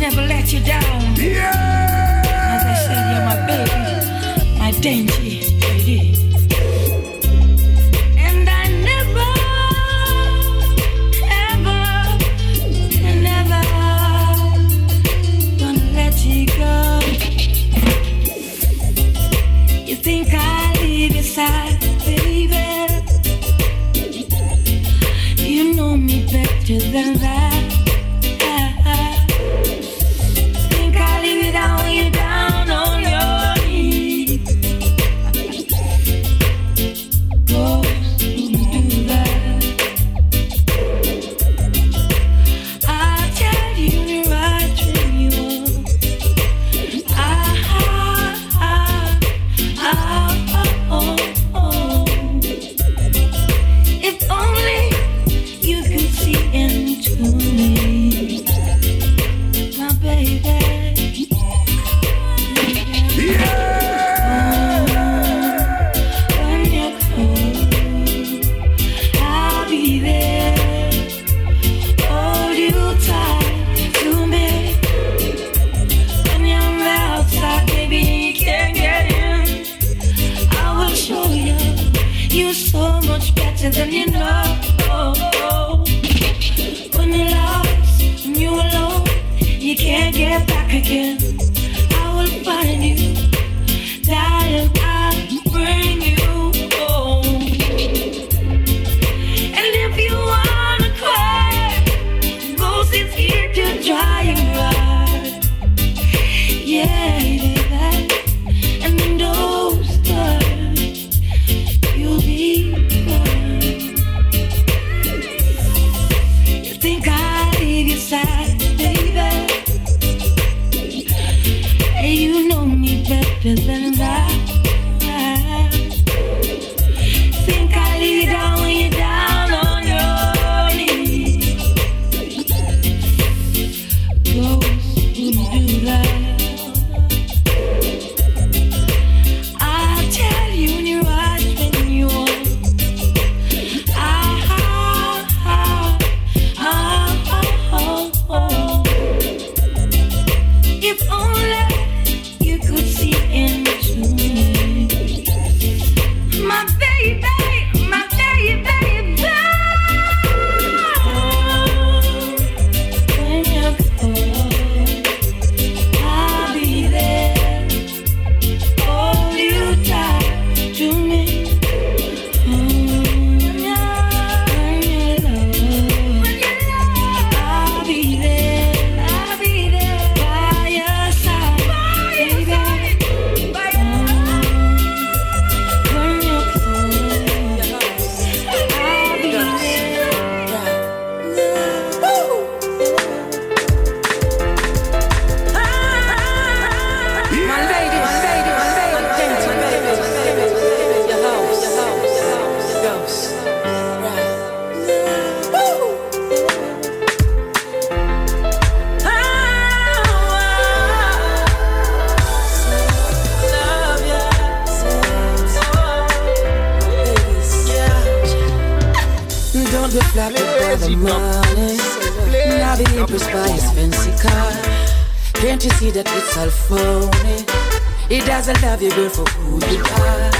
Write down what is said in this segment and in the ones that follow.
never let you down. Yeah! As I said, you're my baby, my dainty lady. And I never, ever, never gonna let you go. You think I leave your side, baby? You know me better than that. Think I leave you down when you're down on your knees. Ghosts wouldn't do that. I'll tell you right when you want. If only you could see into me, my baby. Yeah! When you're cold, I'll be there. Hold you tight to me. When you're outside, baby, you can't get in. I will show you, you're so much better than you know. When you're lost and you're alone, you can't get back again. I will find you, darling, I'll bring you home. And if you wanna cry, Ghost is here to dry your eyes. Yeah, baby, and in those times, you'll be fine. You think I leave your side, baby? Hey, you know me better than that. Think I leave you down when you're down on your knees. Ghosts wouldn't do that. I'll tell you when you're right when you want. If only you could see into me, my baby, my baby. When you're cold, I'll be there. Hold you tight to me. When you're low, I'll be there. I'll be there by your side, baby. When you're cold, I'll be there. My lady, your house, ghost. Don't be flattered by the money. Not be impressed by his fancy car. Can't you see that it's all phony? He doesn't love you, girl, for who you are.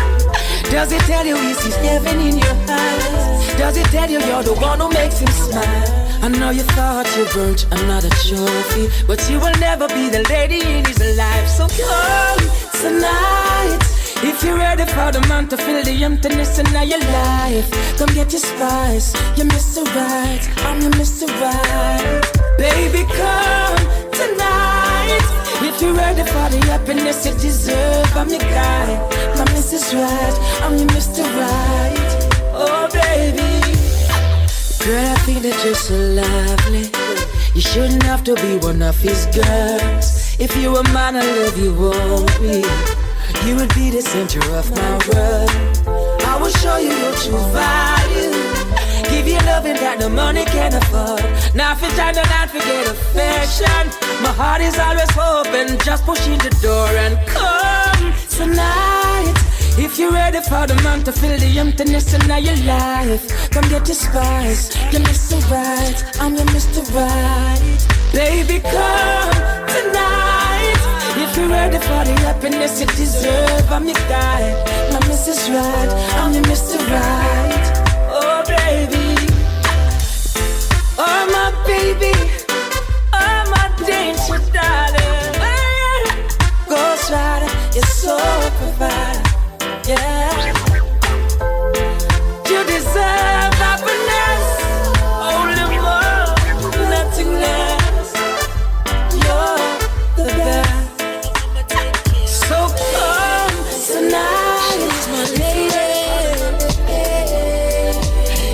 Does he tell you he sees heaven in your eyes? Does he tell you you're the one who makes him smile? I know you thought you burnt another trophy, but you will never be the lady in his life. So come tonight, if you're ready for the man to fill the emptiness in your life. Come get your spice, you're Mr. Right, I'm your Mr. Right. Baby, come tonight, if you're ready for the happiness you deserve. I'm your guy, my Mrs. Right, I'm your Mr. Right. Oh baby, girl, I think that you're so lovely. You shouldn't have to be one of his girls. If you were mine, I love you won't be. You would be the center of my world. I will show you your true value. Give you loving that no money can afford. Now if you try to not forget affection, my heart is always open. Just push in the door and come tonight. If you're ready for the man to fill the emptiness in your life, come get your spice. You're Mr. Right, I'm your Mr. Right. Baby, come tonight. If you're ready for the happiness you deserve, I'm your guy. My Mrs. Right, I'm your Mr. Right. Oh, baby. Oh, my baby. Oh, my danger, darling. Ghost Rider, you're so provider. Yeah. You deserve happiness. Only more, nothing less. You're the best. So come tonight, my lady.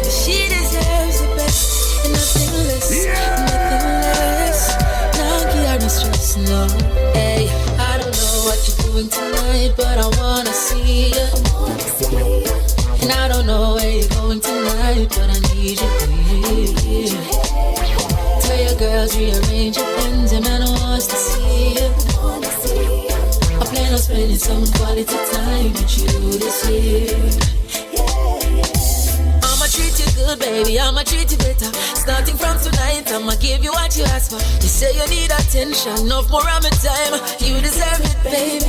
She deserves the best and nothing less, nothing less. Now give her no stress, no. Hey, I don't know what you're doing tonight, but I wanna see you. And I don't know where you're going tonight, but I need you, baby. Tell your girls rearrange your plans, and man wants to see you. I plan on spending some quality time with you this year. I'ma treat you good, baby, I'ma treat you better. Starting from tonight, I'ma give you what you ask for. You say you need attention, enough more of my time. You deserve it, baby.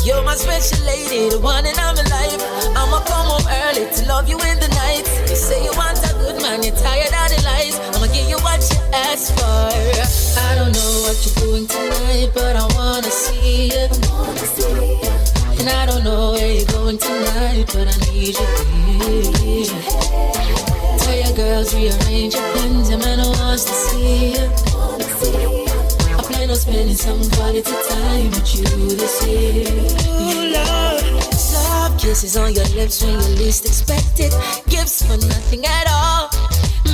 You're my special lady, the one in all my life. I'ma come home early to love you in the night. You say you want a good man, you're tired of the lies. I'ma give you what you ask for. I don't know what you're doing tonight, but I wanna see you. And I don't know where you're going tonight, but I need you, baby. Tell your girls rearrange your plans, and man wants to see you. I plan on spending some quality time with you this year. Ooh, love. Soft kisses on your lips when you least expect it. Gifts for nothing at all.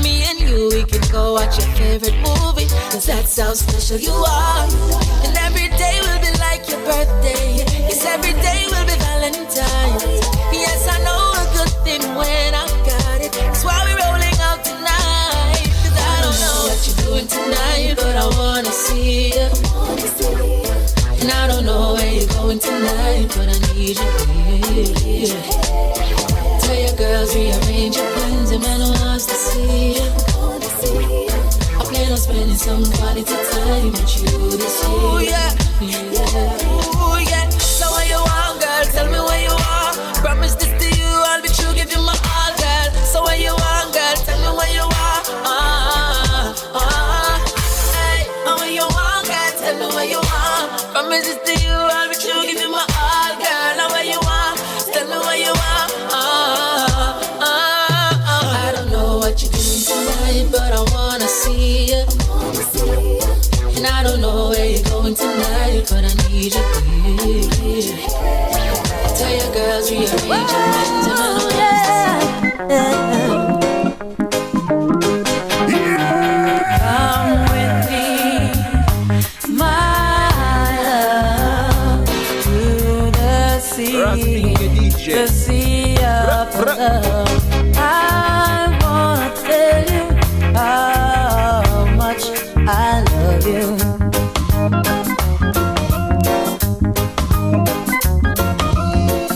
Me and you, we can go watch your favorite movie, cause that's how special you are. And every day will be like your birthday. Yes, every day will be Valentine's. Yes, I know a good thing when I got it. That's why we're rolling out tonight. Cause I don't know what you're doing tonight, but I wanna see you. And I don't know where you're going tonight, but I need you, baby. Tell your girls rearrange your plans, and man wants to see you. I plan on spending some quality time with you this year. Ooh, yeah. Ooh, yeah. So what you want, girl? Tell me where you are. Promise this to you, I'll be true, give you my all, girl. So what you want, girl? Tell me where you are. Hey, what you want, girl? Tell me where you are. Promise this to you, I'll be true, give you my all, girl. Now where you want? Tell me where you are. I don't know what you're doing tonight, but I wanna see you. And I don't know where you're going tonight, but I need you, baby. Tell your girls rearrange your plans, and I know come with me, my love, to the sea, the sea of love. I wanna tell you how much I love you.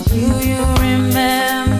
Do you remember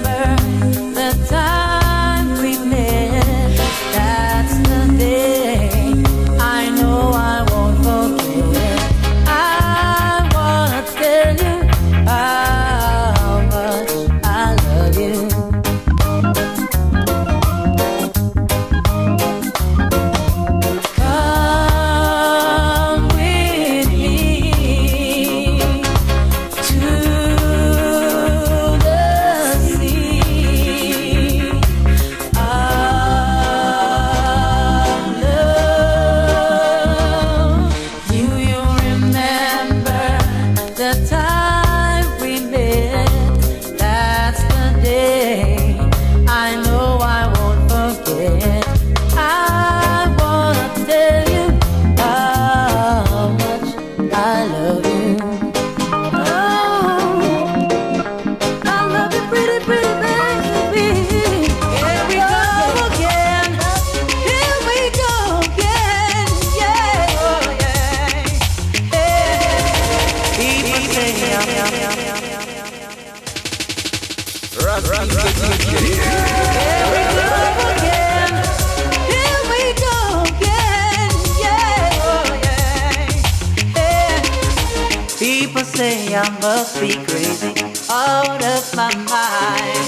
must be crazy, out of my mind.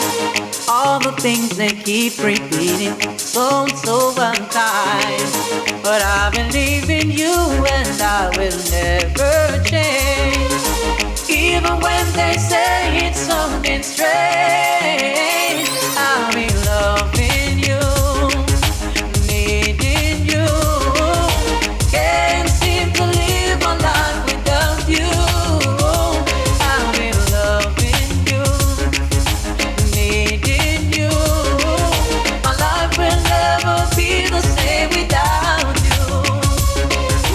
All the things they keep repeating, so unkind. But I believe in you and I will never change. Even when they say it's something strange, I'll be loving you, needing you. Can't seem to live my life without you. I'll be loving you, needing you. My life will never be the same without you.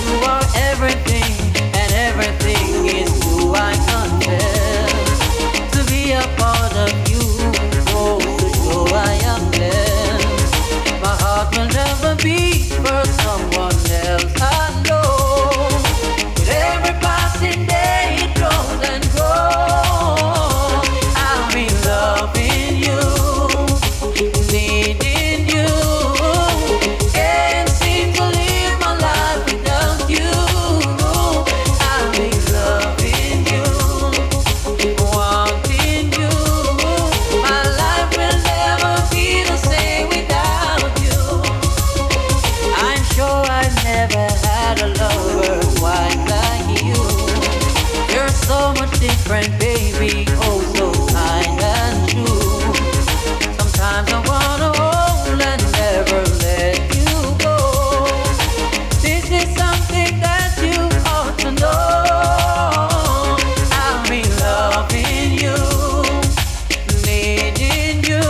You are everything, and everything is who I confess. To be a part of you, oh, so I am blessed. My heart will never beat for someone else, I know. With every passing day it grows and grows. I'll be loving you, needing you. Can't seem to live my life without you. I'll be loving you, wanting you. My life will never be the same without you. I'm sure I've never had a lover quite like you. You're so much different, baby, oh so kind and true. Sometimes I wanna hold and never let you go. This is something that you ought to know. I'll be loving you, needing you.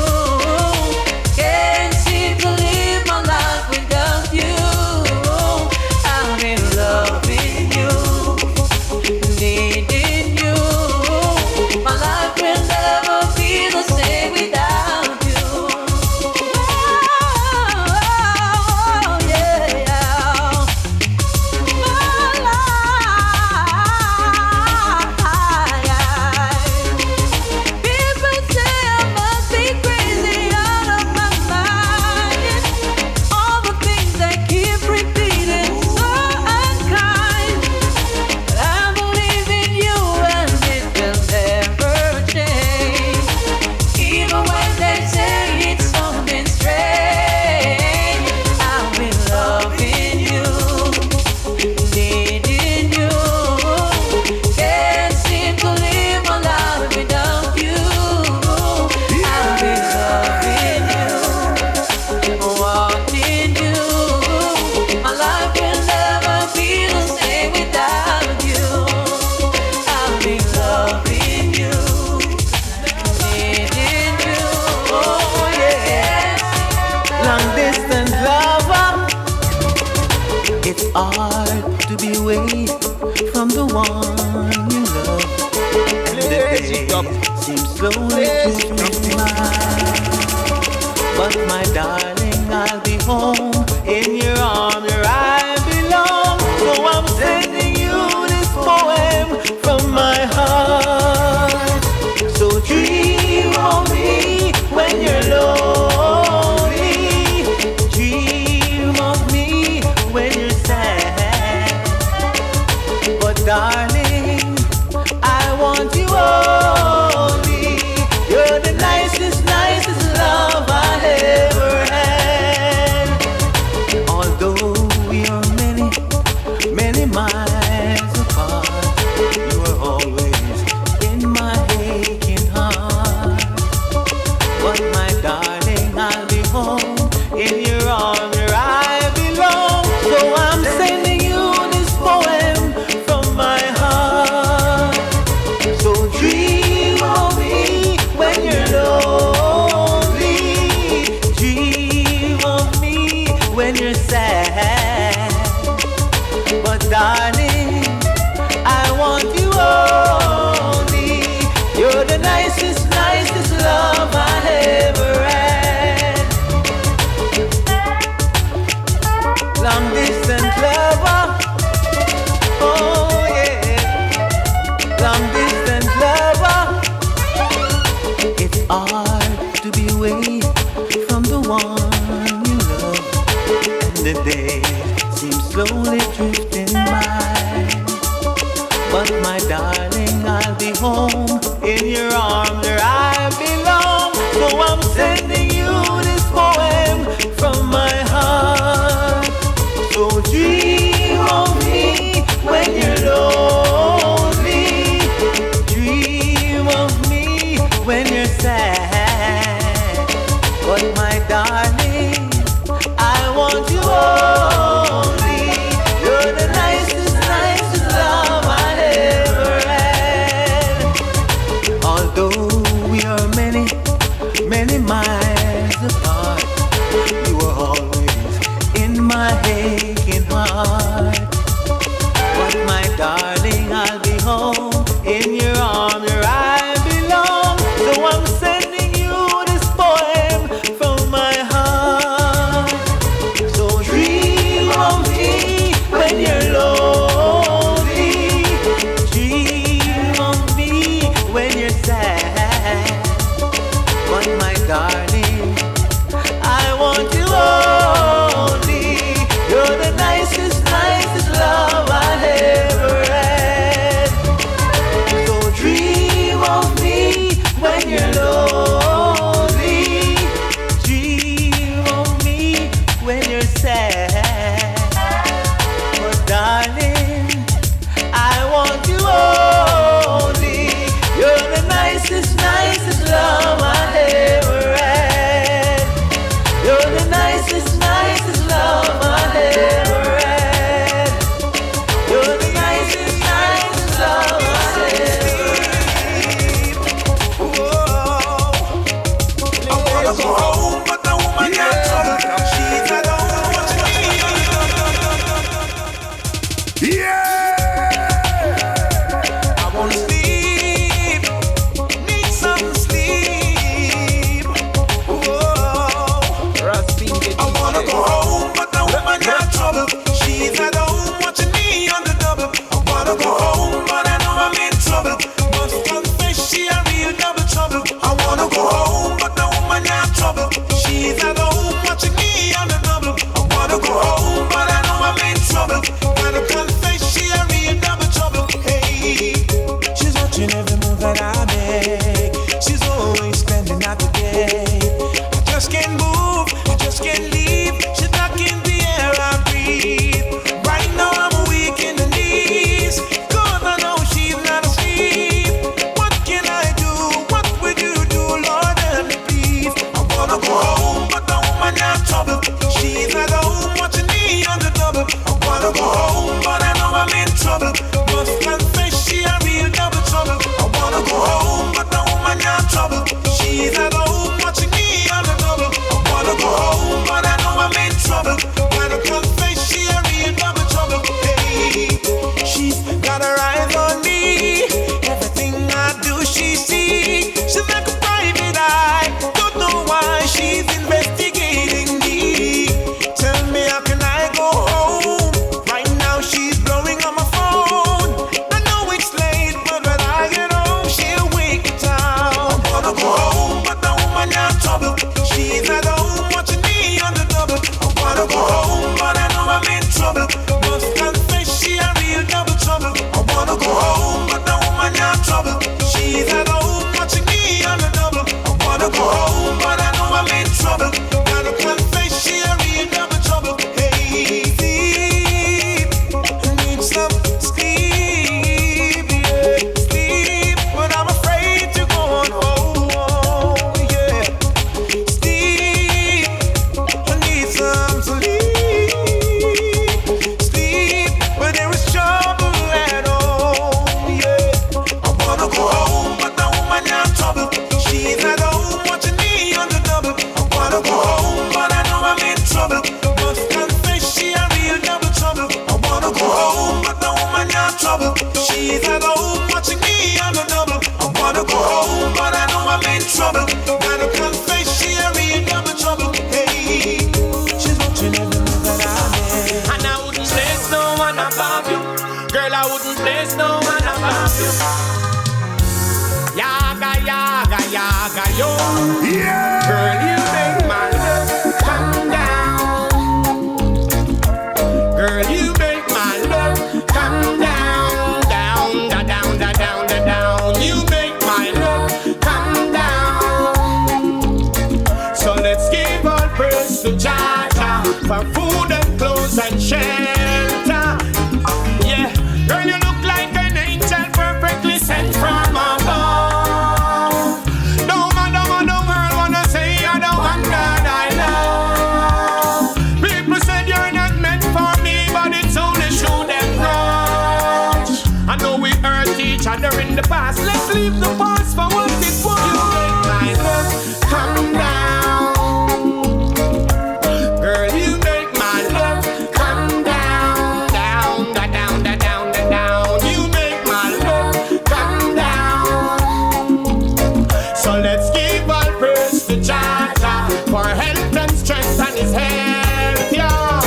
Can't seem to live my life without you. I'll be loving you, needing you. My life will never be the same without you. Oh, yeah. My life. People say I must be crazy, out of my mind. All the things they keep repeating, so unkind. But I believe in you and it will never change. Even when they say it's something strange, I'll be loving you, needing you. Can't seem to live my life without you. I'll be loving you, wanting you. My life will never be the same without you. I'll be loving you, needing you. Oh yeah. Long distance lover, it's hard to be away from the one you love. And the day seems slowly drifting by. But my darling, I'll be home in your arms where I belong. So I'm sending you this poem from my heart. So dream of me when you're lonely. Dream of me when you're sad. But darling, I want you only. You're the nicest love I ever had. Although we are many miles apart, you are always in my aching heart. But my darling, I'll be home in your arms where I belong. So I'm sending you this poem from my heart. So dream of me when you're lonely. Dream of me when you're sad. But darling, I want you only. You're the nicest love I ever had. Long distance lover, oh yeah. Long distance lover, it's hard to be away from the one you love. And the day seems slowly drifting by. But my darling, I'll be home. In your arms where I belong. So I'm sending you this poem from my heart. So dream of me when you're lonely. Dream of me when you're sad. But my darling, I want you only. You're the nicest, nicest love I ever had. Although we are many, many miles apart, you were always in my aching heart. But my darling, I'll be home in your arms where I belong. So I'm sending you this poem from my heart. So dream of me when you're lonely. Dream of me when you're sad. But my darling, I want you only. You're the nicest, nicest love I ever had. So dream of me when you're lonely. Dream of me when you're sad. But darling, I want you only. You're the nicest, nicest love I ever had. You're the nicest, nicest love I ever had. You're the nicest, nicest love I ever had. I wanna go home, but the woman got trouble. She's at home watching me. Yeah! I wanna sleep, need some sleep. Whoa. I wanna go home, but the woman got trouble. She's at home watching me on the double. I wanna go home, but I know I'm in trouble. Must confess she a real double trouble. I wanna go home, but the woman got trouble. She's at home watching me on the double. I wanna go home, but I know I'm in trouble. Gotta confess she a real double trouble. Hey, she's watching every move that I make. She's always spending out the day. I just can't move, I just can't leave. She's knocking the air I breathe. Right now I'm weak in the knees, 'cause I know she's not asleep. What can I do? What would you do, Lord, help me please? I wanna go home, but the woman got trouble. She's at home watching me on the double. I wanna go home, but I know I'm in trouble. Must confess she a real double trouble. I wanna go home, but the woman got trouble. She's at home watching me on the double. I wanna go home, but I know I'm in trouble. Gotta confess she a real double trouble. Hey, she's got her eyes on me. Everything I do she see. She's like a private eye. Don't know why she's investigating me. Tell me how can I go home? Right now she's blowing on my phone. I know it's late, but when I get home she'll wake the town. I wanna go home, but the woman got trouble. She's at home watching me on the double. I wanna go home, but I know I'm in trouble. Must confess she a real double trouble. I wanna go home, but the woman got trouble. She's at home watching me on the double. I wanna go home, but I know I'm in trouble. Gotta confess she a real double trouble. Hey, sleep, need some sleep, yeah, sleep, but I'm afraid to go on home, yeah. Sleep, I need some sleep, sleep, but there is trouble at home, yeah. I wanna go home, but the woman got trouble. She's at home watching me on the double. I wanna go home, but I know I'm in trouble. Must confess she a real double trouble. I wanna go home, but the woman got trouble. She's at home watching me on the double. I wanna go home, but I know I'm in trouble. Gotta confess she a real double trouble. Hey, she's watching every move that I make. And I wouldn't place no one above you. Girl, I wouldn't place no one above you. Yaga, yaga, yaga, yo. Yeah! Girl, you make my love come down. Girl, you make my love come down, down, da, down, da, down, da, down. You to Jaja for food and clothes and shelter. Yeah, girl, you look like an angel perfectly sent from above. No matter what the world wanna say, you're the one that I love. People said you're not meant for me, but it's only show them rush. I know we hurt each other in the past. Let's leave the past for what it was. You make my love come down. Girl, you make my love come down, down, da, down, da, down, da, down. You make my love come down. So let's give all praise to Jaja for health and strength and his health, yeah.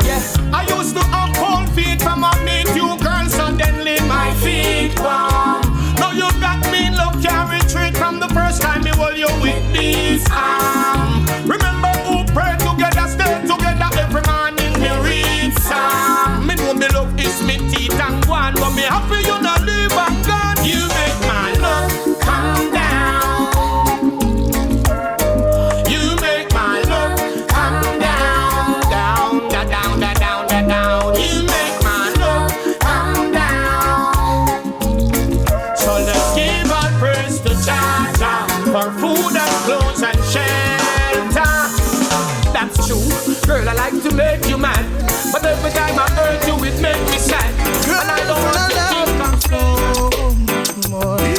Yeah, I used to have cold feet from a meet you girl, suddenly my feet warm. Now you got me love, can't retreat from the first time me hold you with these arms. Remember who pray together, stay together every morning me read psalm. Me know me love is me teeth and one, but me happy you not leave and gone. You make my love come down. You make my love come down, down, da, down, da, down, da, down. You make my love come down. So let's give all praise to Jaja for food and clothes and shelter. That's true, girl, I like to make you mad, but every time I hurt you, it makes me sad. And I don't want to keep complaining. More than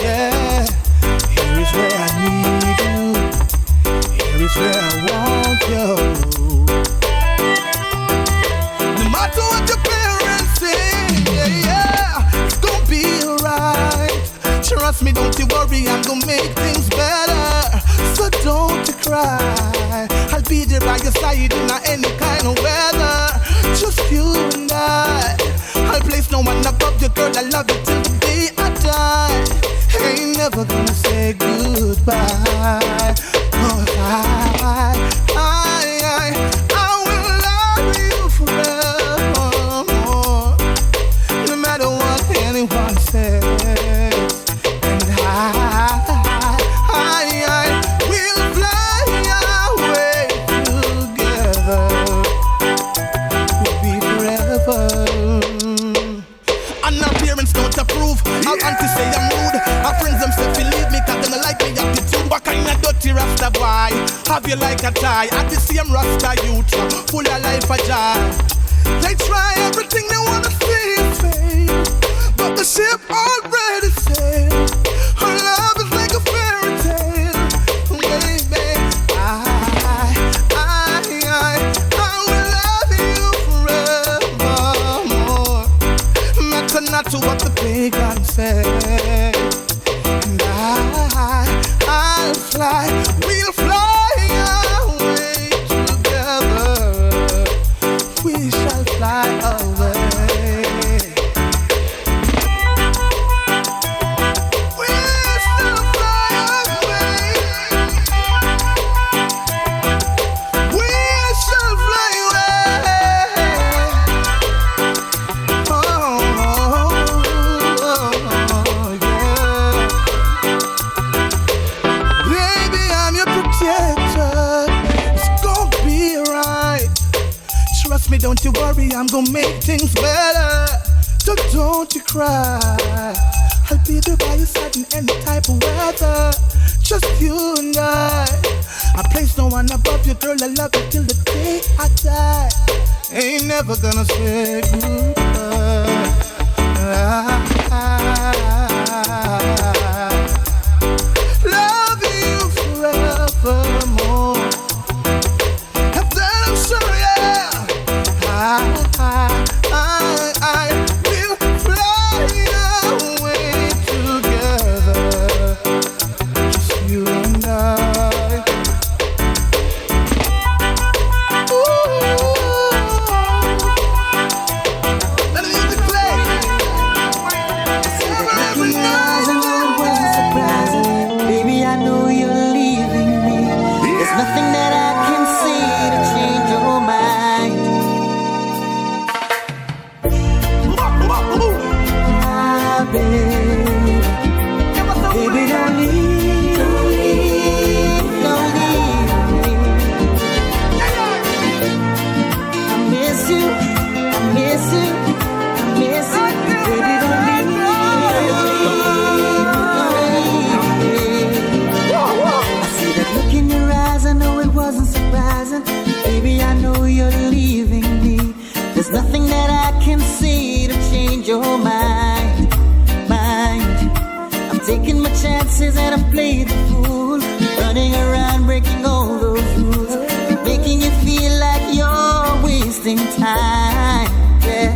yeah. Here is where I need you. Here is where I want you. No matter what your parents say, yeah, it's gonna be alright. Trust me, don't you worry, I'm gonna make things better. So don't you cry. I'll be there by your side in any kind of weather. Just you and I. I'll place no one above you, girl. I love you till the day I die. Ain't never gonna say goodbye. 'Cause I will love you forevermore. No matter what anyone says. And we'll fly away together. We'll be forever. And our parents don't approve. Our aunties say I'm rude. Our friends them say to leave me 'cause they don't like me attitude. What kind of dirty Rasta boy have you like a tie? At the same Rasta youth, full of life a joy. They try everything they wanna see is fake, but the ship already sailed. Her love is like a fairy tale, baby. I will love you forevermore. Matter not to what the pagan said. And I'll fly, we'll fly away together. We shall fly away. We shall fly away. We shall fly away. Oh, yeah. Baby, I'm your protector. It's gonna be alright. Trust me, don't you worry, I'm gonna make things better. So don't you cry. I'll be there by your side in any type of weather. Just you and I place no one above you, girl. I love you till the day I die. Ain't never gonna say goodbye. Love you forevermore. Of that I'm sure, yeah. I will fly away together. Just you and I. Let the music play. time. Yeah,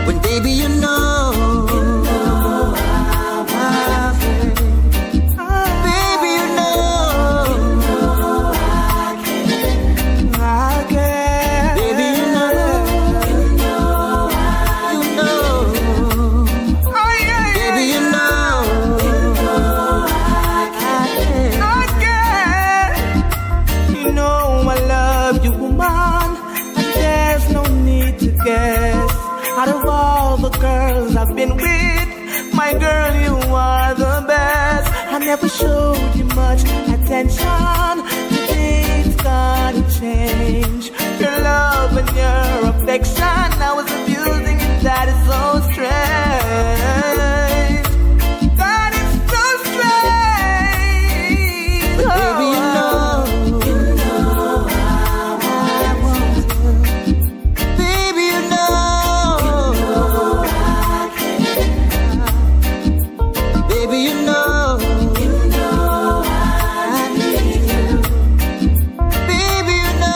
when baby you know baby you know I care. Baby you know baby you know I care. You know I love you, woman, and there's no need to guess. Out of all the girls I've been with, my girl, you are the best. I never showed you much attention. Things gotta change. Your love and your affection, I was abusing it. That is so strange. That is so strange. Oh. Baby, you know I want you. Baby, you know I care. Baby, you know I need you. Baby, you know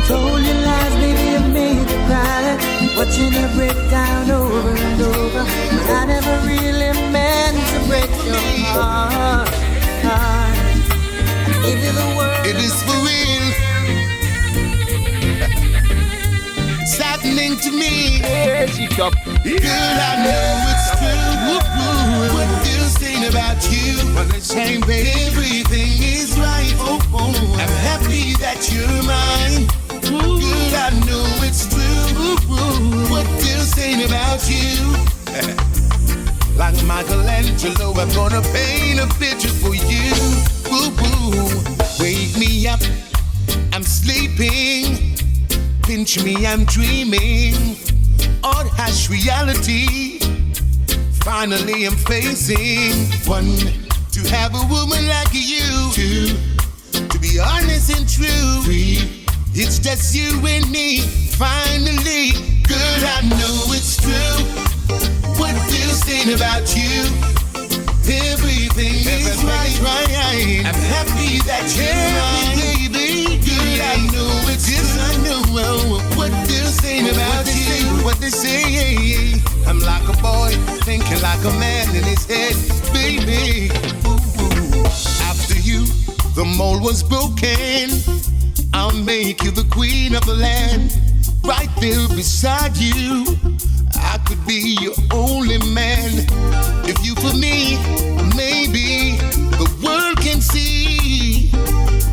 told you lies, baby, I made you cry. Watching you break down over and over. But I never really meant to break your heart. I gave you the word. It is for real. It's happening to me. Girl, I know it's true. What they're saying about you, well, it's shame, baby. Everything is right. I'm happy that you're mine. Girl, I know it's true. What they're saying about you. Like Michelangelo, I'm gonna paint a picture for you. Wake me up, I'm sleeping. Pinch me, I'm dreaming. Odd hash reality. Finally, I'm facing one. To have a woman like you. Two, to be honest and true. Three, it's just you and me. Finally, girl, I know it's true. What they're saying about you. Everything is right. I'm happy that you're mine, baby. Girl, I know it's yes, I know what they're saying about you. What they say, I'm like a boy thinking like a man in his head, baby. Ooh. After you, the mold was broken. I'll make you the queen of the land. Right there beside you, I could be your only man. If you for me, maybe the world can see.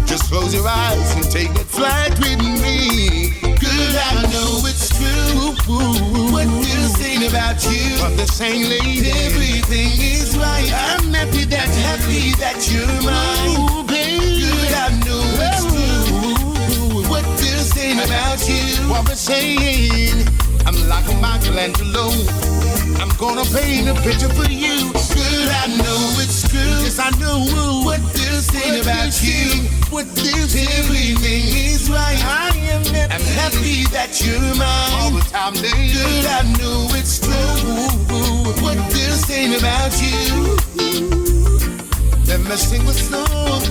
Just close your eyes and take a flight with me. Girl, I know it's true. What they're saying about you, but they're saying, lady, everything is right. I'm happy that you're mine. Baby, girl, I know it's true. What they're saying about you, what they're saying. I'm like a Michelangelo. I'm gonna paint a picture for you. Girl, I know it's true. Yes, I know what they're saying about you. What they're saying, everything is right. I'm happy that you're mine. All the time, baby. Girl, I know it's true. What they're saying about you. Let me sing a song.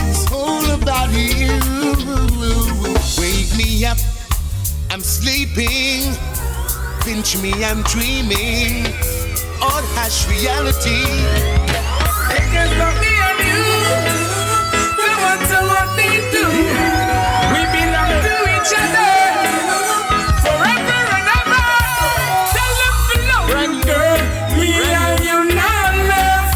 It's all about you. Wake me up. I'm sleeping, pinch me, I'm dreaming, odd hash reality. It can stop me and you, no matter what they do. We belong to each other, forever and ever. Tell them to love you, girl, me and you now left.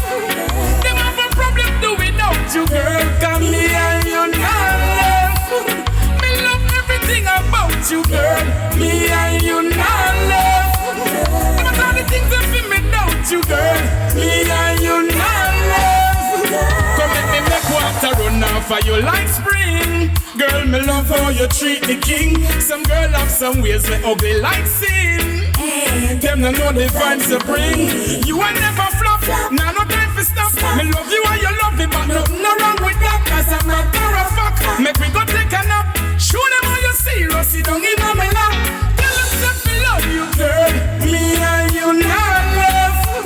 Them have a problem do without you, girl, cause me and you now left. Me love everything about you, girl, me and you not left. But all the things that feel me doubt you, girl, me and you not left. Come let me make water run off for you like spring. Girl, me love how you treat the king. Some girl have some ways me ugly like sin. Them no know the vibes you bring. You will never flop, now no time for stop. Me love you and you love me, but nothing no wrong with that. Cause I'm not a fuck. Make me go take a nap. Show them how you serious, you don't give me love. Tell them that me love you, girl. Me and you not left.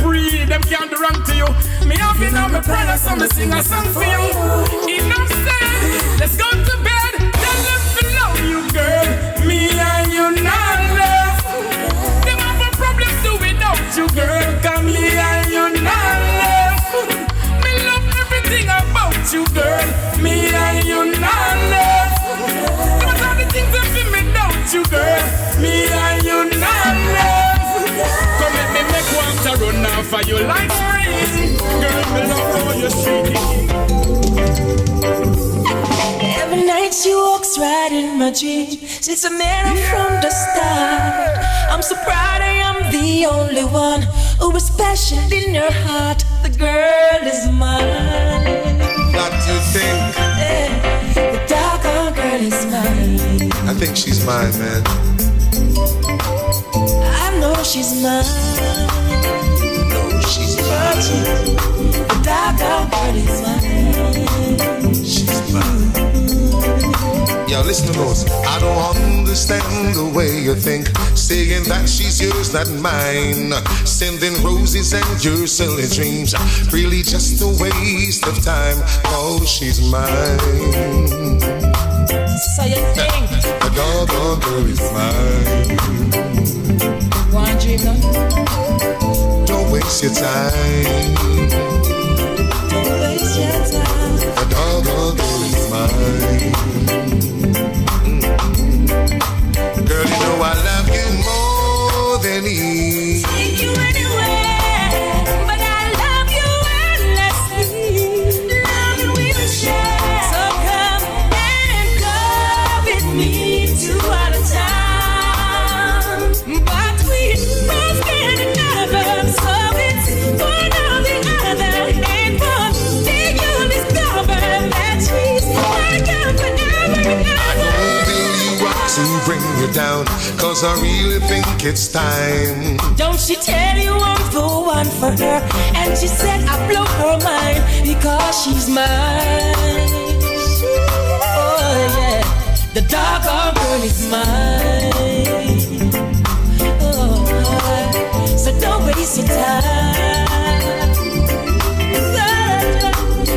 pre, them can't do wrong to you. Me have been on my brother, so me sing a song for you. Enough said, let's go to bed. Tell them to love you, girl. Me and you not left. Them have a problem too without you, girl. Come me and you not left. Me love everything about you, girl. Me and you not left. Those are the things that feel me without you, girl. Me and you not left. Come let me make one to run now for you like spring. Girl, me love how you sing. Every night she walks right in my dream. She's a man from the start. I'm so proud I am the only one who is special in her heart. The girl is mine. What you think? The dark-haired girl is mine. I think she's mine, man. I know she's mine. No, she's mine. The dark-haired girl is mine. She's mine. Yo, listen to those. I don't understand the way you think, saying that she's yours, not mine. Sending roses and you're selling dreams. Really just a waste of time. Oh, she's mine. So you think The doggone girl is mine. one dream now? Don't waste your time. Don't waste your time. The doggone girl is mine. Girl, you know I love you more than he. Take you anywhere, but I love you endlessly. Love you we will share. So come and go with me to out of town. But we both get another, so it's one or the other. And one day you'll discover that she's my girl forever and ever. To bring you down, cause I really think it's time. Don't she tell you I'm the one for her? And she said I blow her mind because she's mine. Oh yeah, the dark-haired girl is mine. Oh, so don't waste your time.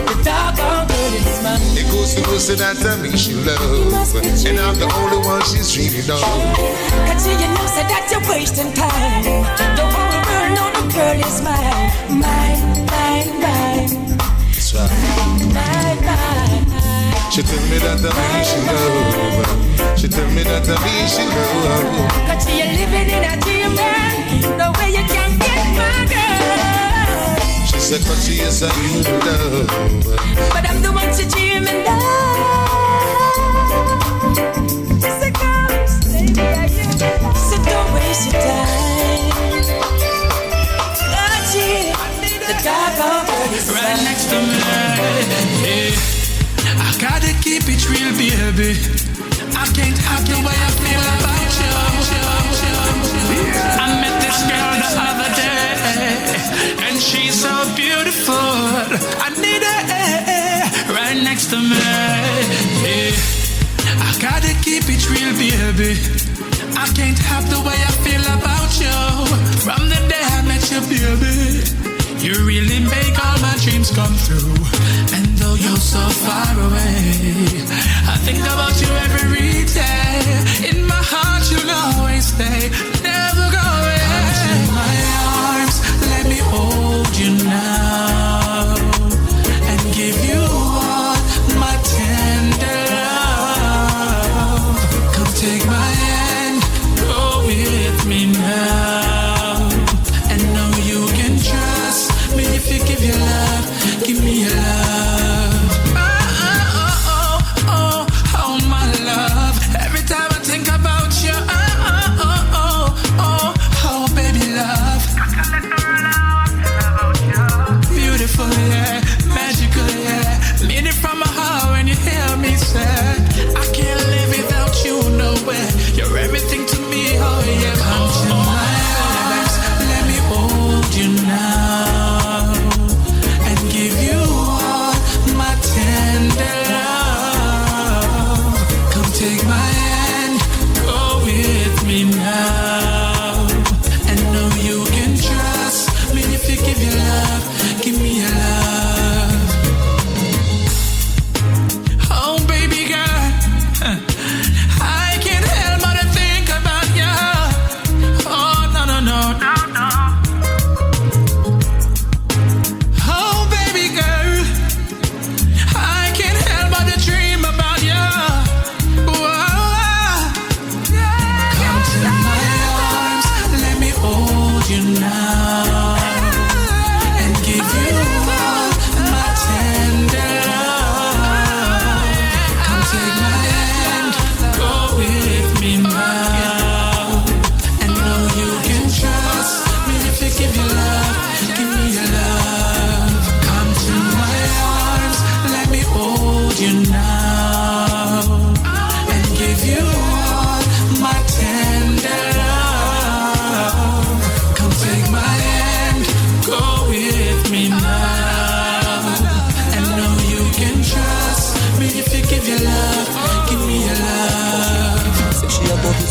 The dark-haired girl is mine. It goes to say that to me she loves, and I'm the only one she's dreaming of. Cause you know so that you're wasting time. The whole world know the girl is mine. Mine, mine, mine. That's right. Mine, mine. She tell me that to me she loves. She tell me that to me she loves. Cause you're living in a dream world. No way you can get my girl. She said but she is a you love, but I'm the one she dreaming of. So don't waste your time. The dark-haired girl is right next to me. Hey, I gotta keep it real, baby. I can't have the way I feel about you. I met this girl the other day, and she's so beautiful. I need her right next to me. Hey, I gotta keep it real, baby. I can't help the way I feel about you. From the day I met you, baby, you really make all my dreams come true. And though you're so far away, I think about you every day. In my heart you'll always stay, never go away. In my arms, let me hold you now, and give you all my tender love. Come take my hand, go with me now, and know you can trust me if you give your love, give me your love. Oh, oh, oh, oh,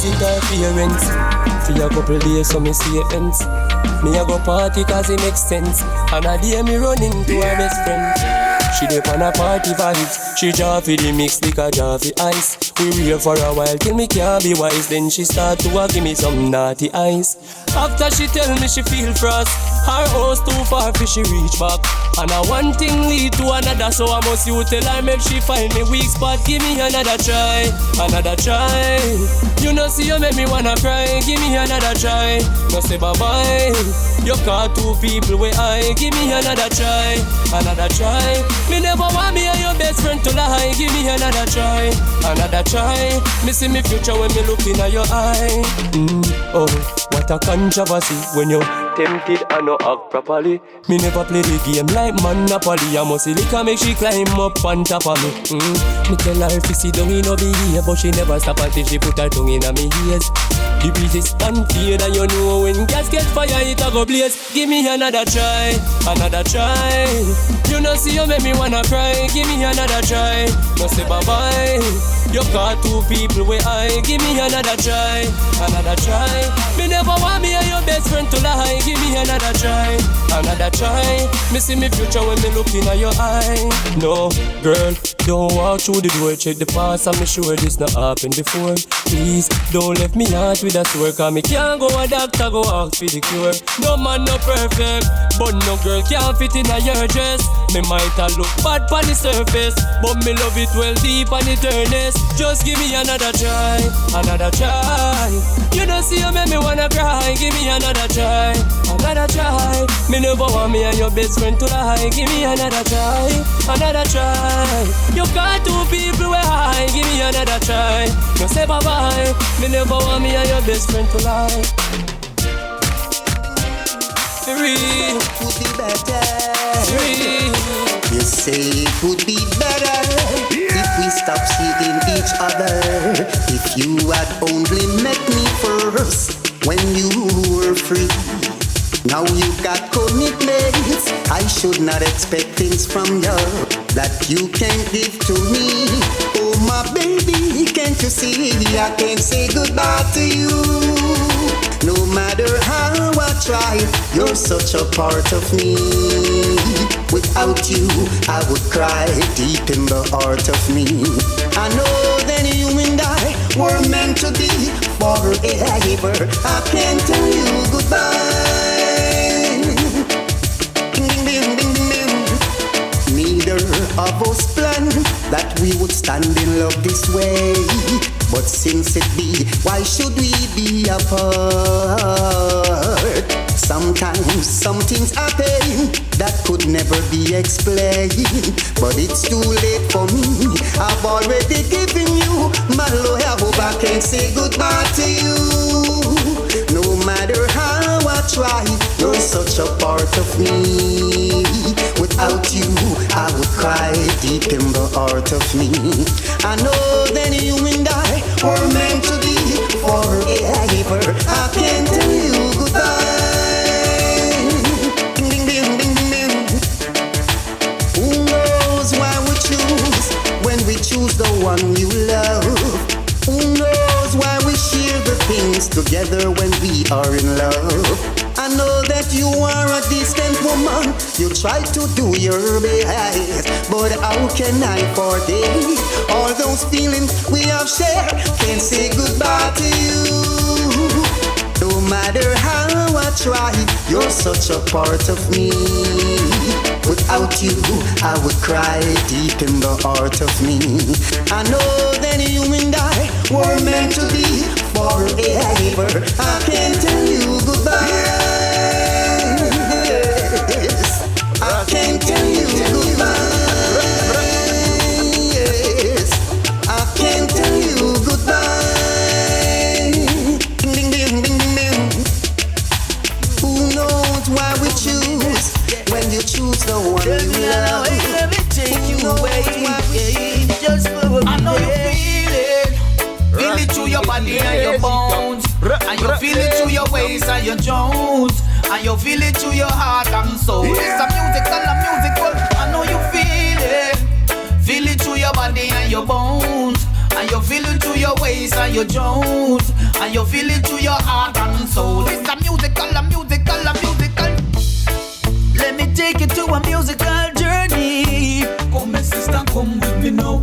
visit her parents. For a couple days so me see it ends. Me a go party cause it makes sense. And a day me run into her best friend. She dey on a party vibes. She draw for the mix like a draw for ice. We rave for a while till me can't be wise. Then she start to give me some naughty eyes. After she tell me she feel frost. Her house too far for she reach back. And a one thing lead to another. So I must you tell her make she find me weak spot. Give me another try, another try. You know see you make me wanna cry. Give me another try. No say bye bye. You caught two people where I. Give me another try, another try. Me never want me and your best friend to lie. Give me another try, another try. Me see me future when me look in your eye. Oh, what a controversy when you tempted and no act properly. Me never play the game like Monopoly. I must see liquor make she climb up on top of me. Me tell her if she sit down in no behavior, but she never stop until she put her tongue in me ears. The breeze is unfair and you know when gas get fire it a go blaze. Give me another try, another try. You know see you make me wanna cry. Give me another try. No say bye bye. You caught two people where I. Give me another try, another try. Me never want me and your best friend to lie. Give me another try, another try. Me see me future when me look in your eye. No, girl, don't walk through the door. Check the past and me sure this not happened before. Please, don't left me heart with a sore. Cause me can't go a doctor, go ask for the cure. No man no perfect, but no girl can't fit in a your dress. Me might a look bad on the surface, but me love it well deep on the earnest. Just give me another try, another try. You don't see you make me wanna cry. Give me another try, another try. Me never want me and your best friend to lie. Give me another try, another try. You got two people where I. Give me another try. No say bye bye. Me never want me and your best friend to lie. Free, would be better. free. You say it would be better if we stop seeing each other. If you had only met me first when you were free. Now you got commitments. I should not expect things from you that you can't give to me. Oh my baby, can't you see I can't say goodbye to you? No matter how I try, you're such a part of me. Without you, I would cry deep in the heart of me. I know that you and I were meant to be forever. I can't tell you goodbye. Neither of us planned that we would stand in love this way. But since it be, why should we be apart? Sometimes some things happen that could never be explained. But it's too late for me. I've already given you my love. I hope I can say goodbye to you. No matter how I try, you're such a part of me. Without you, I would cry deep in the heart of me. I know that you and I were meant to be forever. I can't tell you goodbye. Ding, ding, ding, ding, ding. Who knows why we choose when we choose the one you love? Who knows why we share the things together when we are in love? I know that you are a distant woman. You try to do your best, but how can I forget all those feelings we have shared? Can't say goodbye to you. No matter how I try, you're such a part of me. Without you, I would cry deep in the heart of me. I know that you and I were meant to be forever. I can't tell you goodbye. Yes, I can't tell you goodbye. Yes, I can't tell you goodbye. Ding, ding, ding, ding, ding. Who knows why we choose when you choose the one you love? Let me take you away. Just for I know you feel it. Feel it through your body and your bones. And you feel it through your waist and your jones. And you feel it through your heart and soul. It's a music and a music, but I know you feel it. Feel it through your body and your bones. And you feel it through your waist and your jones. and you feel it to your heart and soul. It's a musical. Let me take you to a musical journey. Come, my sister, come with me now.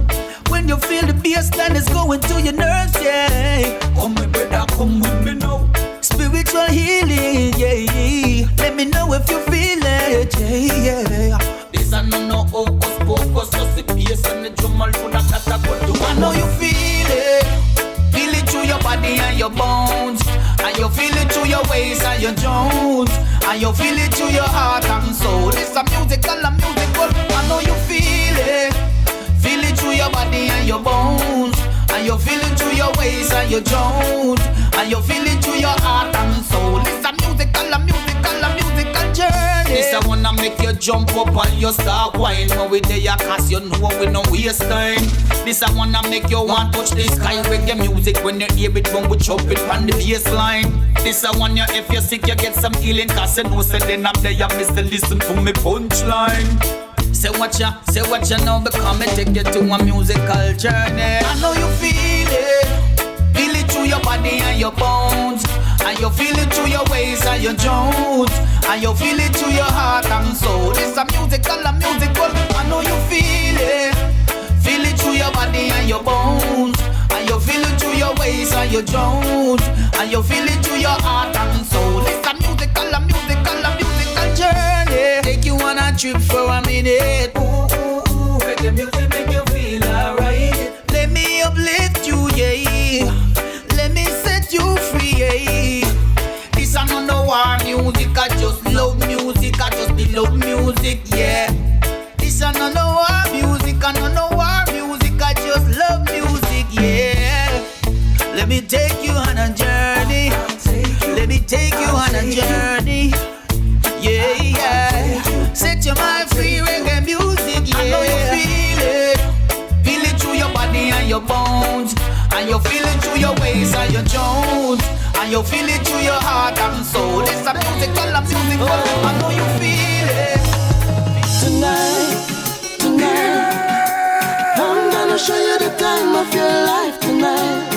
When you feel the bassline is going to your nerves, yeah. Come, my brother, come with me now. Spiritual healing, yeah. Let me know if you feel it, yeah. This a no hocus pocus, just the bass and the drum all for that go do. I know you feel it through your body and your bones, and you feel it through your waist and your joints, and you feel it through your heart and soul. This a musical. I know you feel it through your body and your bones, and you feel it through your waist and your joints, and you feel it through your heart and soul. It's a musical journey. This a wanna make you jump up and you start whine. When we there, cause you know we no waste time. This a wanna make you want touch the sky. Reggae music when you hear it when we chop it from the baseline. This a one you if you're sick you get some healing. Cause you know say then I'm there you miss to listen to me punchline. Say what you know, become me take you to a musical journey. I know you feel it through your body and your bones, and you feel it through your waist and your joints, and you feel it through your heart and soul. It's a musical. I know you feel it through your body and your bones, and you feel it through your waist and your joints, and you feel it through your heart and soul. It's a musical journey. Take you on a trip for a minute. Ooh, reggae music make you feel alright. Let me uplift you, yeah. Let me set you free, yeah. This I don't know war music, I just love music, I just love music, yeah. This I don't know war music, I don't know war music, I just love music, yeah. Let me take you on a journey. Let me take you on a journey. Yeah. Set your mind free, reggae music, yeah. I know you feel it through your body and your bones, and you feel it through your waist and your joints, and you feel it through your heart and soul. It's a musical. I know you feel it. Tonight, I'm gonna show you the time of your life tonight.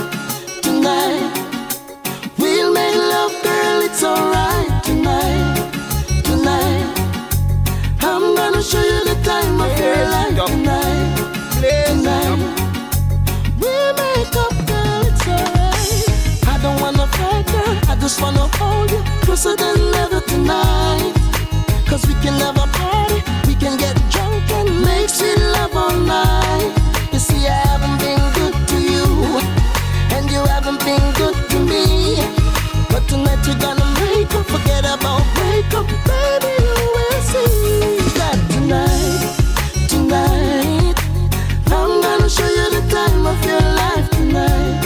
We'll make love, girl, it's alright tonight. I'm gonna show you the time of your life tonight. We'll make up, girl, it's alright. I don't wanna fight, girl, I just wanna hold you closer than ever tonight. Cause we can have a party, we can get drunk and make sweet love all night. You see, I haven't been good to you, and you haven't been good to me. But tonight we're gonna make up, forget about breakup, baby, you will see. That tonight, I'm gonna show you the time of your life tonight.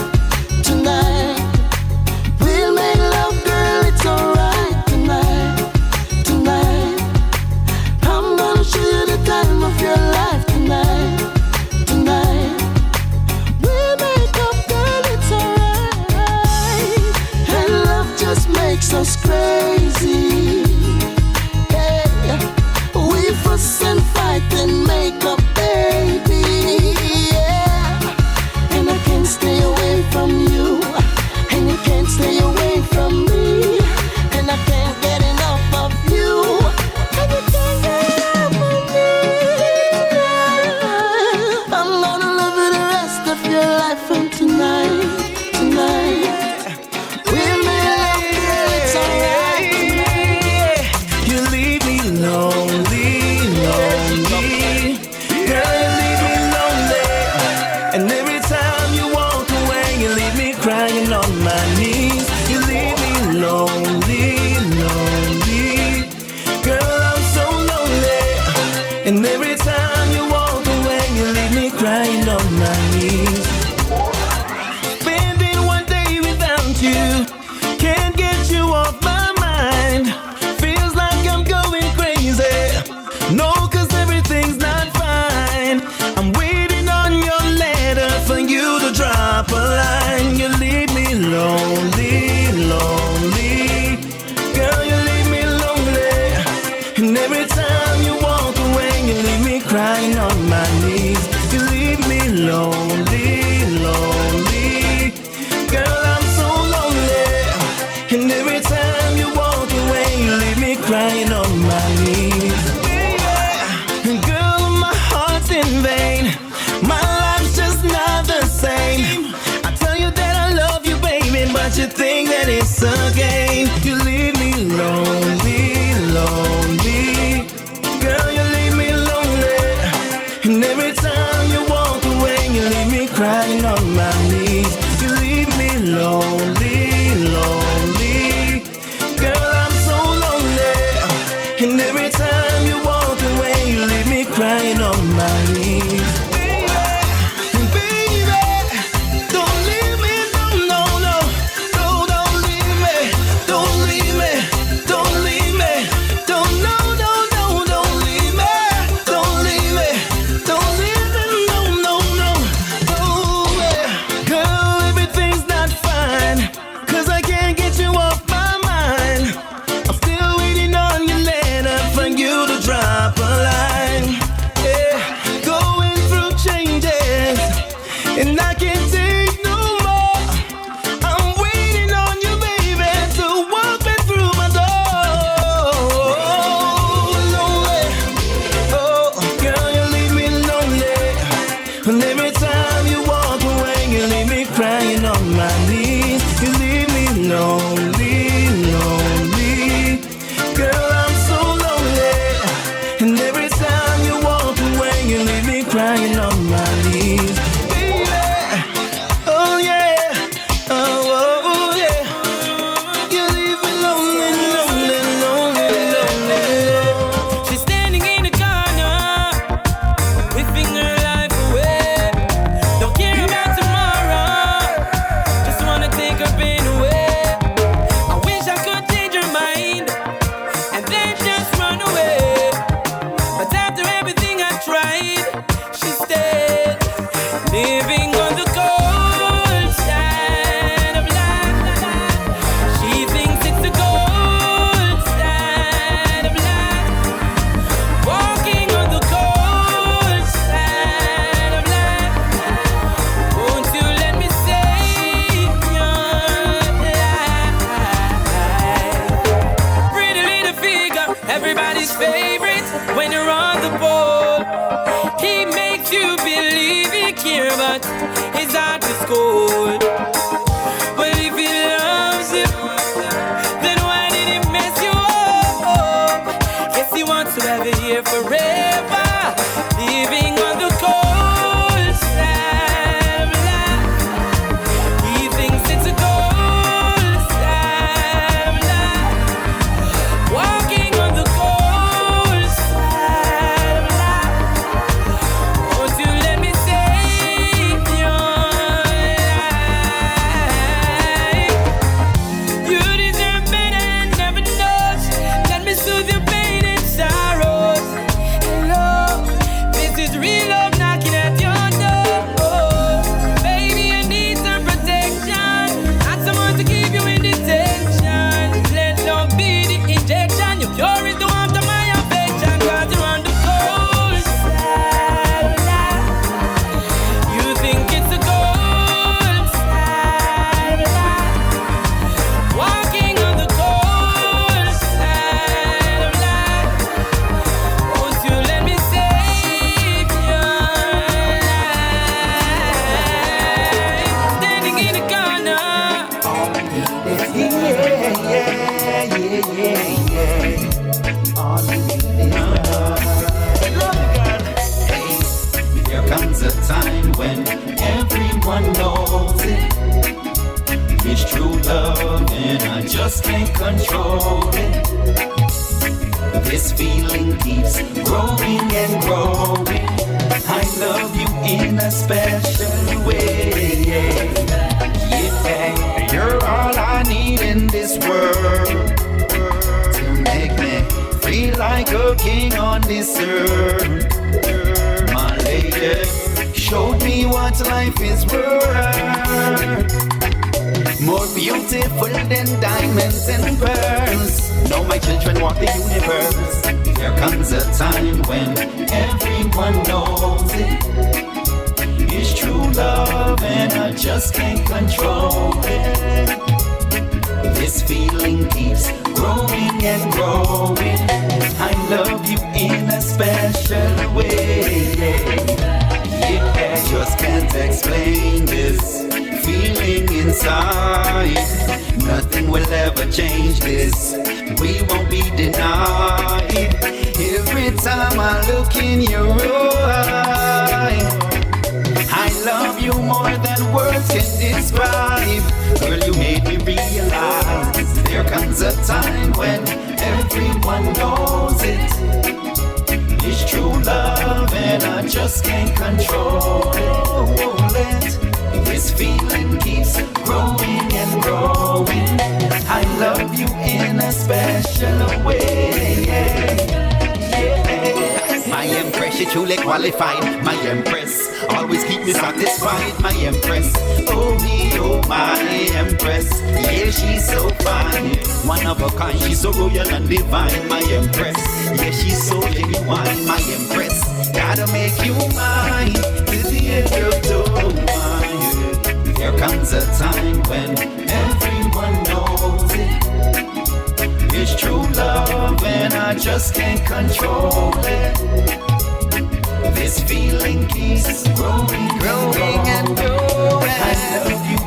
We'll make love, girl, it's alright tonight. I'm gonna show you the time of your life tonight. We'll make up, girl, it's alright. And love just makes us crazy. Hey, we fuss and fight and make up, baby. Yeah, and I can't stay away from you, and you can't stay away from me, and I can't get enough of you, and you can't get enough of me. I'm gonna love you the rest of your life from tonight. We'll make love, girl, it's alright. You leave me lonely. Girl, you leave me lonely. And every time you walk away, you leave me crying. crying on my knees. You leave me lonely, lonely. Girl, I'm so lonely. And every time you walk away, you leave me crying on my knees. Baby, oh yeah, oh yeah. You leave me lonely, lonely, lonely, lonely. She's standing in the corner, whipping her life away. Don't care about tomorrow, just wanna take her pain away. I wish I could change her mind and then just run away. But after everything I tried, she stayed, living on the cold side of life. She thinks it's the cold side of life, walking on the cold side of life. Won't you let me save your life? Pretty little figure, everybody's favorite when you're on the pole. He makes you believe he cares, but his heart is cold. But if he loves you, then why did he mess you up? Guess he wants to have you here forever, living on the cold side of life. He thinks it's a cold side of life, walking on the cold side of life. Won't you let me save your life? You deserve better and never knows. Let me soothe your pain and sorrows. Hello, this is real love knocking at your door. Baby, you need some protection, not someone to keep you in detention. Let love be the injection. Your cure is the warmth of my affection. 'Cause you're on the cold side of life. You think it's a cold side of life, walking on the cold side of life. Won't you let me save your life? Standing in the corner. There comes a time when everyone knows it. It's true love and I just can't control it. This feeling keeps growing and growing. I love you in a special way. Yeah, you're all I need in this world to make me feel like a king on this earth. My lady showed me what life is worth. More beautiful than diamonds and pearls. Now my children walk the universe. There comes a time when everyone knows it. It's true love and I just can't control it. This feeling keeps growing and growing. I love you in a special way. Yeah, just can't explain this feeling inside. Nothing will ever change this. We won't be denied. Every time I look in your eye, I love you more than words can describe. Girl, you made me realize there comes a time when everyone knows it. It's true love and I just can't control it. This feeling keeps growing and growing. I love you in a special way. My empress, she truly qualified. My empress, always keep me satisfied. My empress, oh me, oh my empress. Yeah, she's so fine. One of a kind, she's so royal and divine. My empress, yeah, she's so genuine. My empress, gotta make you mine to the end of time. There comes a time when everyone knows it. It's true love and I just can't control it. This feeling keeps growing and growing. I love you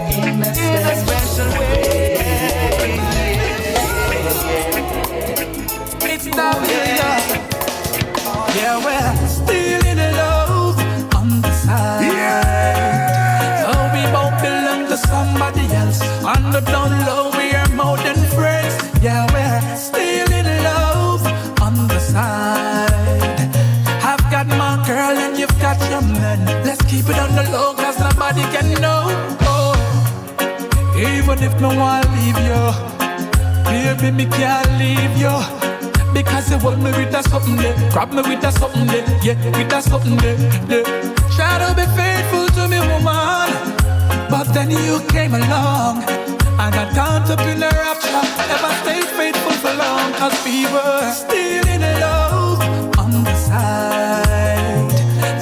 On the down low, we are more than friends. Yeah, we're still in love on the side. I've got my girl and you've got your man. Let's keep it on the low, cause nobody can know. Oh, even if no one leave you, baby, me can't leave you. Because you hold me with a something there, grab me with a something there, yeah, with a something there. Try to be faithful to me, woman, but then you came along. I got caught up in the rapture, never stayed faithful for long, cause we were still in love on the side.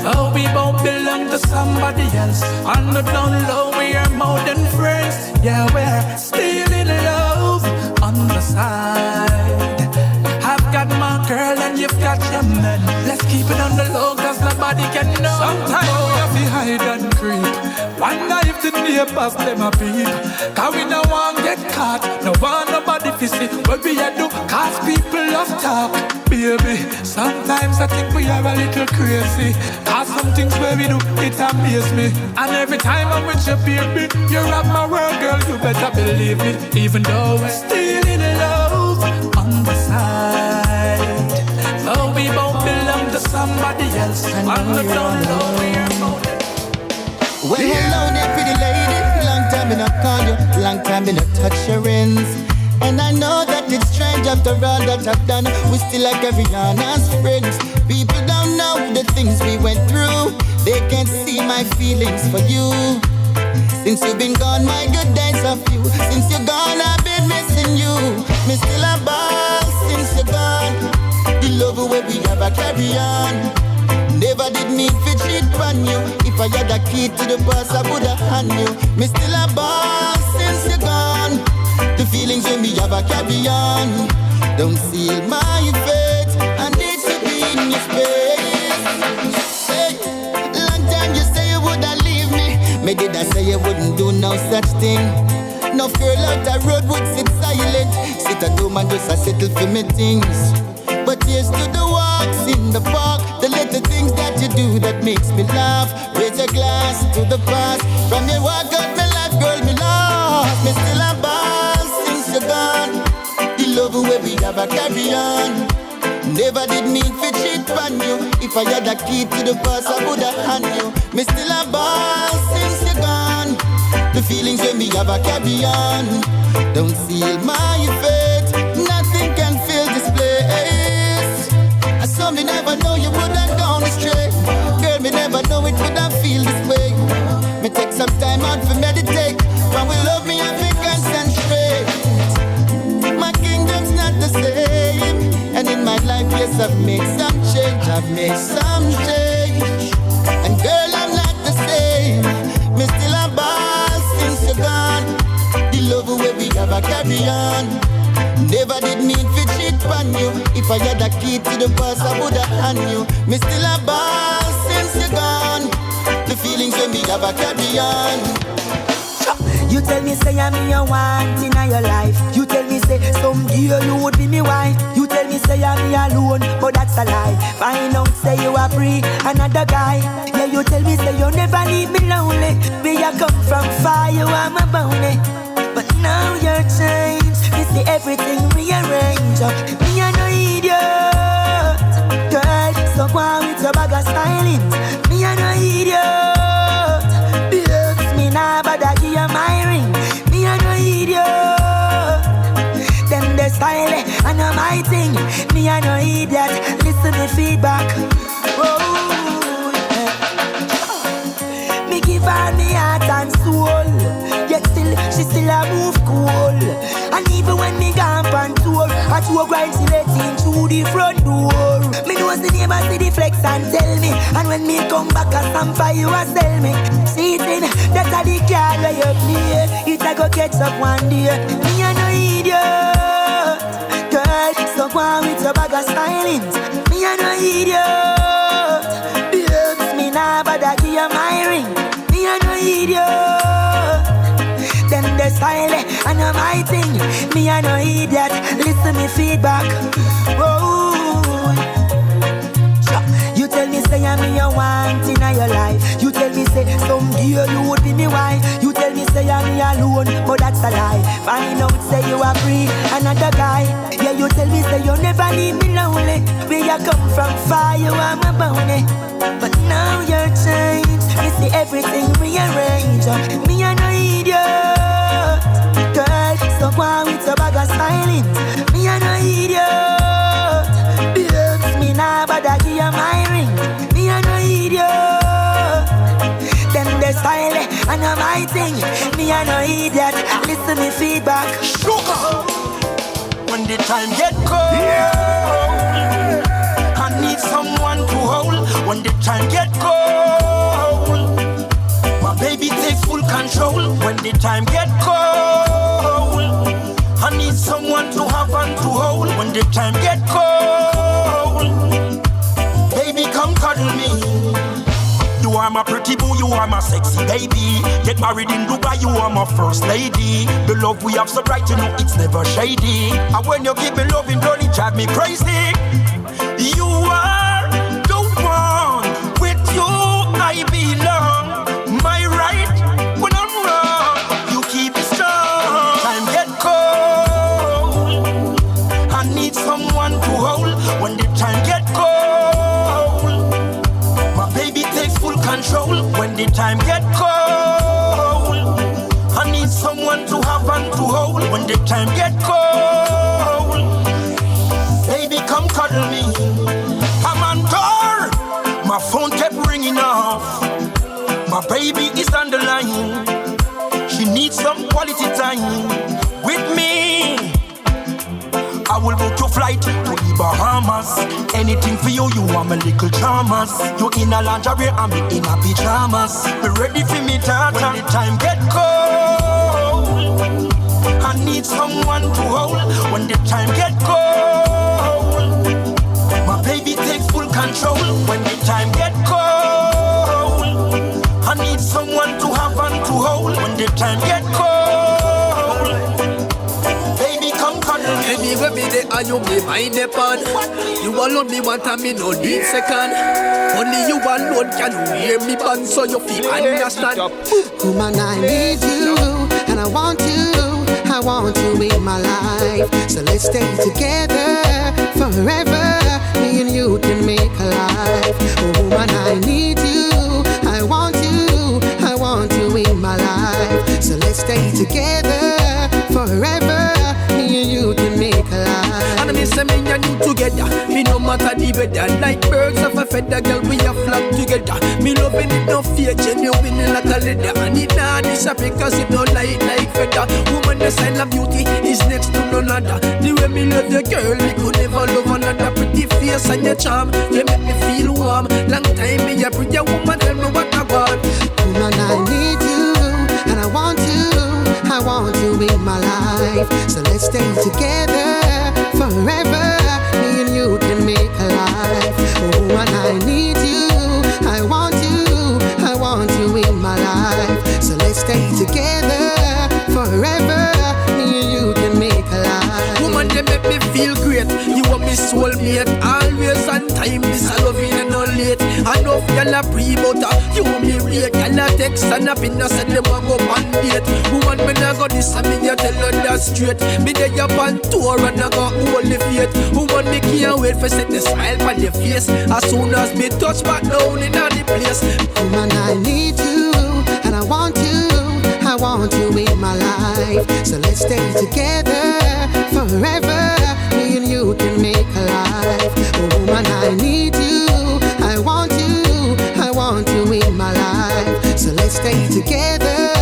Though we both belong to somebody else, on the down low we are more than friends. Yeah, we're still in love on the side. I've got my girl and you've got your man. Let's keep it on the low, cause nobody can know. Sometimes we have to hide and creep. Wonder if the neighbors them a peep. Cause we no one get caught, no one nobody fi see what we a do, cause people love talk. Baby, sometimes I think we are a little crazy, cause some things where we do, it amaze me. And every time I'm with you, baby, you rock my world, girl, you better believe me. Even though we're still in love on the side, though we both belong to somebody else, on the down low we are more. Well, hello there, pretty lady. Long time in a call you, long time in a touch your ends. And I know that it's strange after all that I've done. We still like Rihanna's friends. People don't know the things we went through. They can't see my feelings for you. Since you've been gone, my good days are few. Since you're gone, I've been missing you. Me still a ball since you're gone. The love way we have a carry on. Never did mean to cheat on you. If I had a key to the bus, I would have hand you. Me still a boss since you're gone. The feelings when we have a carry on. Don't seal my fate. I need to be in your space. Hey, long time you say you wouldn't leave me. Me did I say you wouldn't do no such thing? No girl out the road would sit silent. Sit at home and just a settle for me things. But here's to the walks in the park, the little things that you do that makes me laugh. Raise a glass to the past. From your walk out my life, girl, me lost. Me still a boss since you're gone. The love way we have a carry on. Never did mean to cheat on you. If I had a key to the past, I would have hand you. Me still a boss since you're gone. The feelings when we have a carry on. Don't seal my fate. Nothing can fill this place. So me never know you would have gone astray. Girl, me never know it would have feel this way. Me take some time out for meditate. When we love me, I think concentrate. My kingdom's not the same. And in my life, yes, I've made some change. I've made some change. And girl, I'm not the same. Me still a boss since you're gone. The love way we have a carry on. Never did mean to cheat on you. If I had a key to the bus, I would have hand you. Me still a boss since you're gone. The feelings when we have a carry on. You tell me say I'm your want in your life. You tell me say someday you would be me wife. You tell me say I'm alone, but that's a lie. Find out say you are free, another guy. Yeah, you tell me say you never leave me lonely. Where you come from, far you are my bounty. But now you're changed. Me see everything rearranged. Me a no idiot, girl. So go on with your bag of styling. Me a no idiot. Bills me now, but I give you my ring. Me a no idiot. Them the style and I'm my thing. Me a no idiot. Listen to feedback. Oh, yeah. Me give her me heart and soul. Yet still, she still a move cool. And even when me gone on tour, I tour grind she let in through the front door. Me know the neighbor see the flex and tell me. And when me come back a stamp for you a sell me. Seating, that's a the card where you play. It a go catch up one day. Me a no idiot, girl. So go on with your bag of stylings. Me a no idiot. Bills me now, but I give you my ring. Me a no idiot. Them the style and I'm my thing. Me a no idiot. Listen me feedback. Oh, you tell me say I'm your want in your life. You tell me say someday you would be me wife. You tell me say I'm alone, but that's a lie. Find out say you are free, another guy. Yeah, you tell me say you never leave me lonely. Where you come from far, you are my bounty. But now you're changed, you see everything rearranged. Me I no idiot, girl, so go on with your bag of smiling. Me I no idiot, bills me now but I give you my ring. Me I no idiot, them they style and I'm my thing. Me I no idiot, listen me feedback. Sugar. When the time get cold, I need someone to hold. When the time get cold, my baby takes full control. When the time get cold, I need someone to have and to hold. When the time get cold, baby come cuddle me. You are my pretty boo, you are my sexy baby. Get married in Dubai, you are my first lady. The love we have so bright, you know it's never shady. And when you give me loving, don't it drive me crazy. You are the one, with you I belong. My right, when I'm wrong, you keep it strong. Time get cold, I need someone to hold. When the time get cold, my baby takes full control. When the time get cold, I need someone to have and to hold. When the time get cold, baby come cuddle me. I'm on tour, my phone kept ringing off. My baby is on the line. She needs some quality time with me. I will book your flight to the Bahamas. Anything for you, you are my little charmers. You in a lingerie, I'm in a pajamas. Be ready for me, tata. When the time get cold, I need someone to hold. When the time get cold, my baby takes full control. When the time get cold, I need someone to have and to hold. When the time get cold, baby come cuddle me. Anyway, me there and you be my depend. You alone me want and me no need second. Only you alone can hear me band so you feel understand. Woman, I need you and I want you in my life. So let's stay together forever. Me and you can make a life. Oh, woman, I need you. I want you in my life. So let's stay together forever. Me and you can make a life. And me say me and you together. Me no matter the weather. Like birds of a feather, girl, we a flock together. Me loving it no fear, genuine like a leather. And it not disappear because it don't like feather. Woman, the sign of beauty is next to none other. The way me love your girl, me could never love another. Pretty face and your charm, you make me feel warm. Long time me a pretty woman, tell me what I want. Woman, I need you and I want you in my life. So let's stay together forever. Me and you can make a life. Oh, woman, I need you. I want you in my life. So let's stay together forever. Me and you can make a life. Woman, they make me feel great. You want me soulmate. Always on time, this I love you and no late. I know y'all a pre-butter. You me rate. Y'all a text and a pin. I said them a go on date. Woman, when I go this and me a tell her that straight. Me dey up on tour and I go hold the faith. Woman, me can't wait for set the smile on your face. As soon as me touch back down in the place. Woman, I need you and I want you in my life. So let's stay together forever. Me and you can make a life. Oh, woman, I need you. I want you in my life. So let's stay together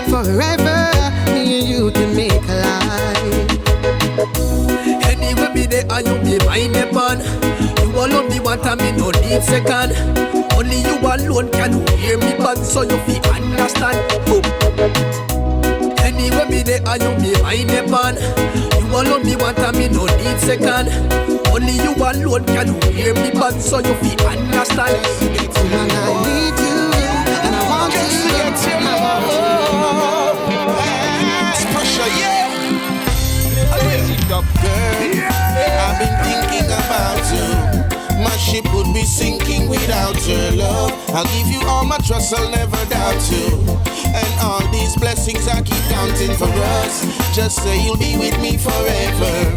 forever. Me and you can make a life. Anyway, be there and you be my depend. You alone me want and me no need second. Only you alone can hear me band so you feel understand. Anyway, be there and you be my depend. You alone me want and me no need second. Only you alone can hear me band so you feel understand. Woman, I need you and I want you. It's pressure, yeah. I've been thinking about you. My ship would be sinking without your love. I'll give you all my trust, I'll never doubt you. And all these blessings I keep counting counting for us. Just say you'll be with me forever.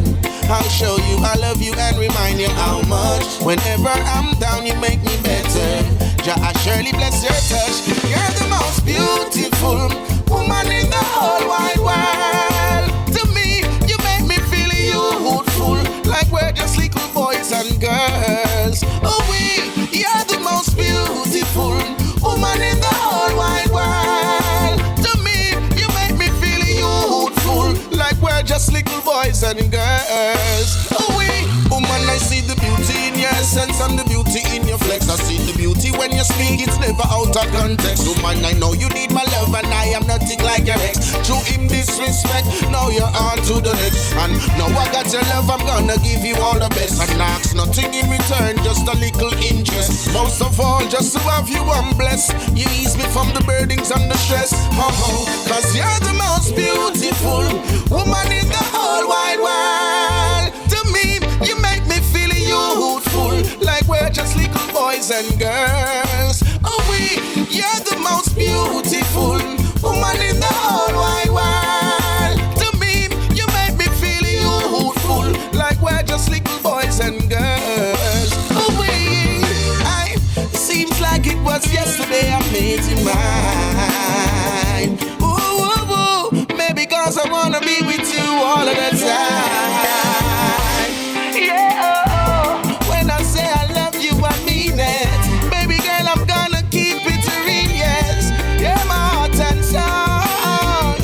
I'll show you I love you and remind you how much. Whenever I'm down, you make me better. I surely bless your touch. You're the most beautiful woman in the whole wide world. To me, you make me feel youthful, like we're just little boys and girls. Oh, you're the most beautiful woman in the whole wide world. To me, you make me feel youthful, like we're just little boys and girls. Oh, woman, I see the beauty in your essence and the beauty in your flex. I see the beauty when you speak, it's never out of context. Woman, I know you need my love and I am nothing like your ex. True in disrespect, now you're on to the next. And now I got your love, I'm gonna give you all the best. And ask nothing in return, just a little interest. Most of all, just to have you, I'm blessed. You ease me from the burdens and the stress. Cause you're the most beautiful woman in the whole wide world. To me, you make me feel youthful, like we're just little boys and girls. Oh, you're the most beautiful woman in the whole wide world. To me, you make me feel youthful, like we're just little boys and girls. Oh, seems like it was yesterday I made you mine. Ooh, maybe cause I wanna be with you all of the time. Yeah, when I say I love you, I mean it. Baby girl, I'm gonna keep it real, yes. You're my heart and soul.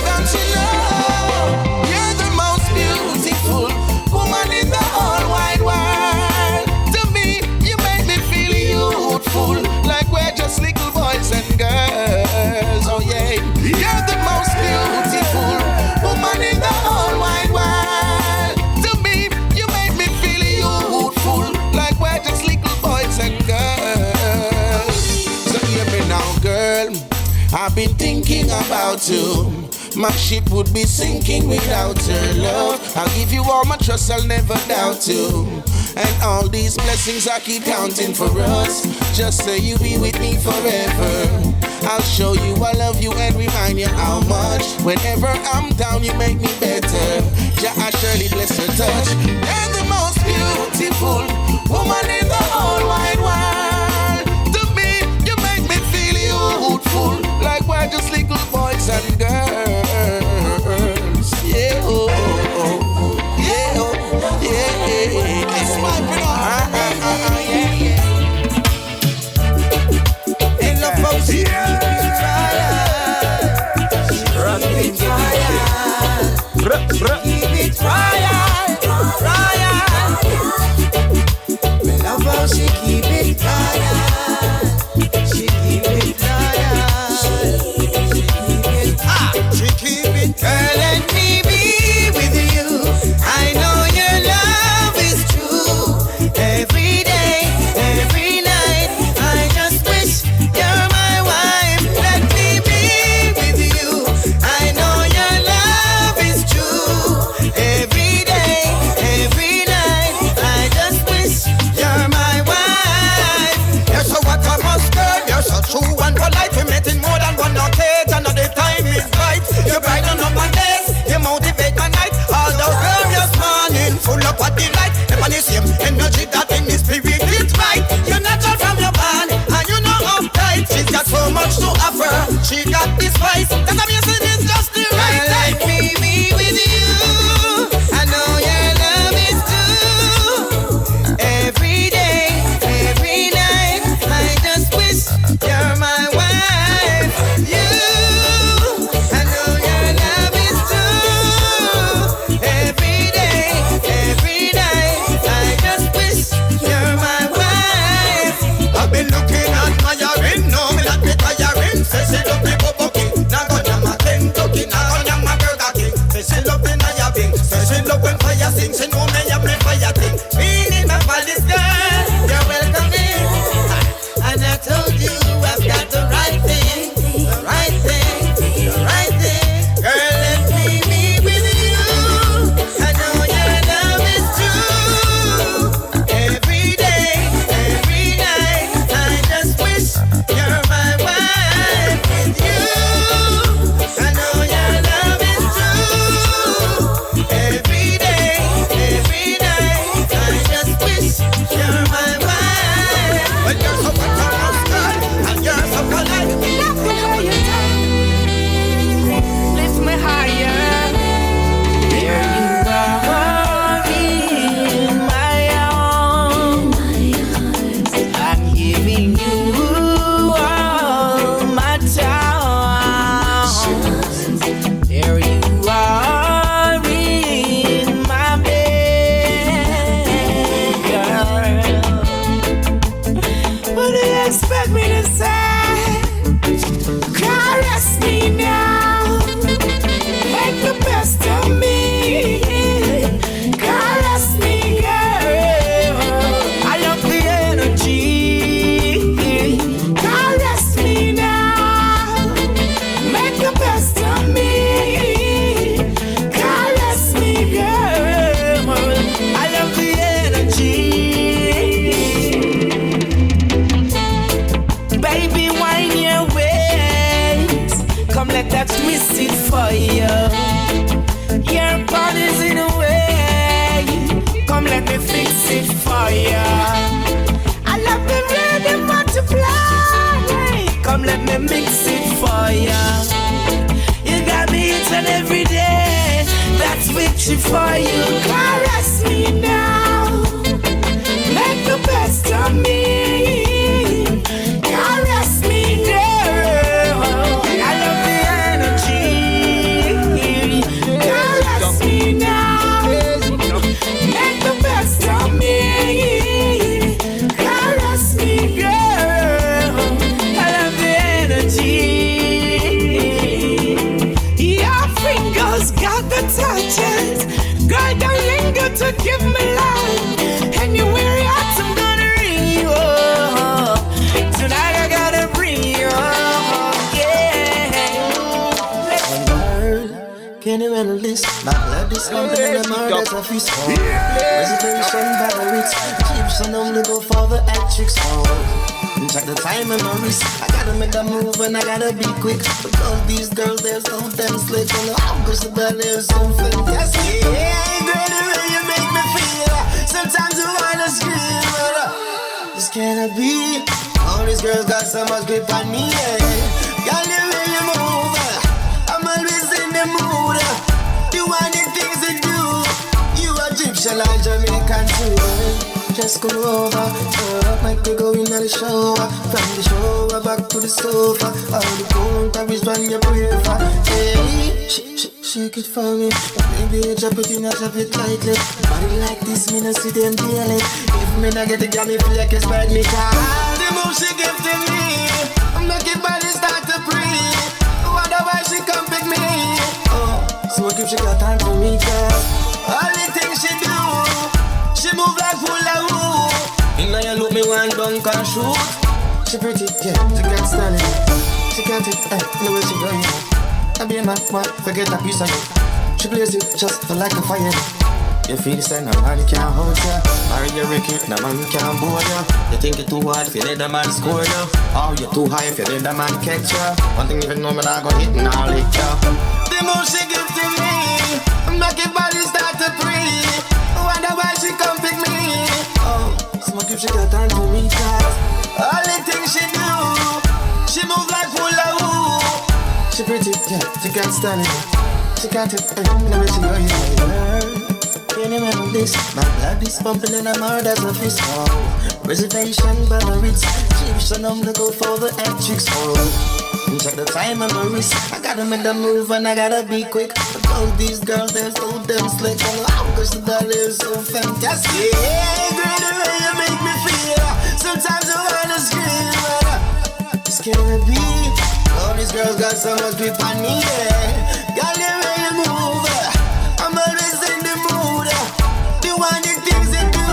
Don't you know? You're the most beautiful woman in the whole wide world. To me, you make me feel youthful, like we're just little boys and girls. Oh yeah, you're the most beautiful woman in the whole wide world. To me, you make me feel youthful, like we're just little boys and girls. So hear me now, girl, I've been thinking about you. My ship would be sinking without your love. I'll give you all my trust, I'll never doubt you. And all these blessings I keep counting for us. Just say you be with me forever. I'll show you I love you and remind you how much. Whenever I'm down, you make me better. I surely bless your touch. You're the most beautiful woman in the whole wide world. To me, you make me feel youthful, like we're just little boys and girls. Yeah, oh, oh, oh. Yeah, oh, yeah, yeah, yeah. Let's wipe it off. Ain't no folks here. Keep it fire. Me love for you. Your body's in a way. Come let me fix it for you. I love the rhythm multiply. Come let me mix it for you. You got me each and every day. That's victory for you. Caress me now. Make the best of me. Caress me, girl. I love the energy. Caress me now. Make the best of me. Caress me, girl. I love the energy. Your fingers got the touches. Girl, don't linger to give me love. And you wear it out, I'm gonna ring you up. Tonight I gotta bring you up, yeah. Girl, can you handle this? My blood is pumping in the murder that's a fist. Reservation by the Ritz. Gyptian only go for the actrix. Check the time and my wrist. I gotta make a move and I gotta be quick. But all these girls, they're so damn slick. And the hours the belly is so fantastic. Yeah, girl, the way you make me feel. Sometimes you wanna scream. This cannot be. All these girls got so much grip on me. Girl, the way you move, I'm always in the mood. You want the things to do. You are Gyptian like Jamaican too. Just come over, like we go in the shower. From the shower back to the sofa. All the gold that is when you pray for. Hey, shake it for me. Baby, drop it in, I drop it lightly. Body like this, me no see them daily. If me not get the girl, me feel like it's bad me car. The move she give to me, I'm making body start to breathe. Otherwise she come pick me. Oh, so if she got time for me, cause all the things she do, she move like hula hoop. Inna you look me one dunk and shoot. She pretty, yeah, she can't stand it. She can't it, the way she going. I be a man, what, forget a piece of it. She plays it just like a fire. You feel the same, no man can't hold ya. Are you Ricky, no man can't board ya. You think it too hard if you let the man score ya. Or you too high if you let the man catch ya. One thing you know me not go hit and I'll lick ya. The move she give to me, make your body start to breathe. Wonder why she come pick me. Oh, smoke if she got time to me, cause all the things she do, she move like hula hoop. She pretty, yeah, she can't stand it. She can't it, let me see her, yeah. Can you handle this? My blood is pumping and I'm hard as a fist. Reservation by the Ritz. Gyptian I'm to go for the actrix. Check the time on my wrist. I gotta make the move and I gotta be quick. But all these girls, they're so damn slick. And the hours the belly is so fantastic. Yeah, girl, the way you make me feel. Sometimes I wanna scream. This can't be. All these girls got so much grip on me, yeah. Girl, the way you move, I'm always in the mood. You want the things to do.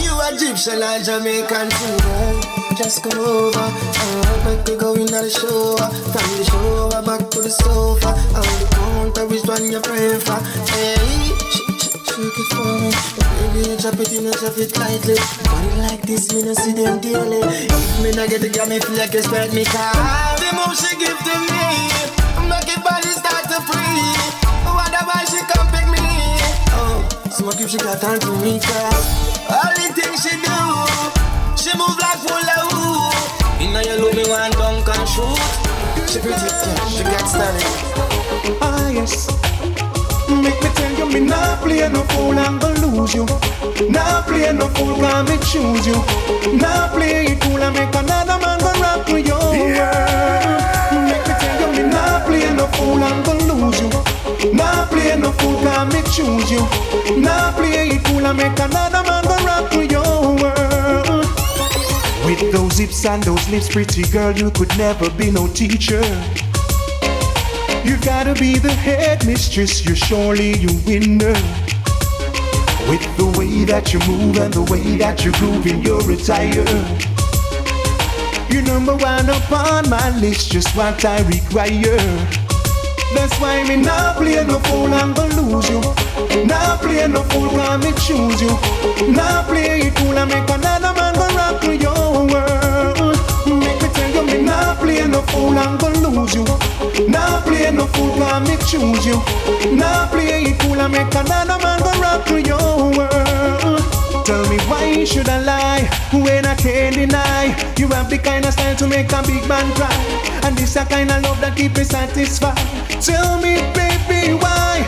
You are Gyptian like Jamaican too. Just come over, like we go in the show. From the shower back to the sofa. All the counter is when you pray for. Hey, shake it for me. Baby, drop it in and drop it lightly. Body like this, me no see them daily. If me not get the girl, me feel like it's bad me car. The move she give to me, make your body start to breathe. Otherwise she come pick me. Oh, smoke if she got time to me, cause all the things she do, she move like hula hoop. Inna you look me one dunk and shoot. She pretty, yeah, she can't stand it. Ah yes, make me tell you me nah play no fool and go lose you. Nah play no fool can me choose you. Nah play it cool and make another man go rock with your world. Make me tell you me nah play no fool and go lose you. Nah play no fool can me choose you. Nah play it cool and make another man go rock with your world. With those hips and those lips, pretty girl, you could never be no teacher. You gotta be the head mistress, you're surely you winner. With the way that you move and the way that you're grooving, you're retired. You're number one upon my list, just what I require. That's why me not play no fool and go lose you. Not play no fool can me choose you. Not play it cool and make another man go rock to your world. Make me tell you me not play no fool, I'm gonna lose you. Nah play no fool, cause me choose you. Nah play it cool and make another man go rock to your world. Tell me why should I lie when I can't deny? You have the kind of style to make a big man cry, and this a kind of love that keep me satisfied. Tell me baby why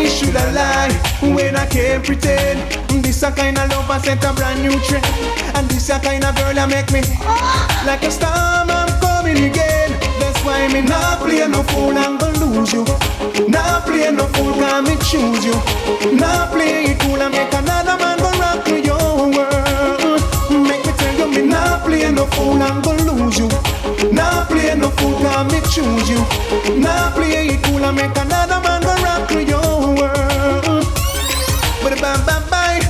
should I lie when I can't pretend? This a kind of love I set a brand new trend, and this a kind of girl that make me like a storm, I'm coming again. That's why me not play no fool, I'm gonna lose you. Not play no fool, cause me choose you. Not play it cool and make another man go rock to your world. Make me tell you me not play no fool, I'm gonna lose you. Not play no fool, cause me choose you. Not play it cool and make another man go rock to your world. But a bam bam bye,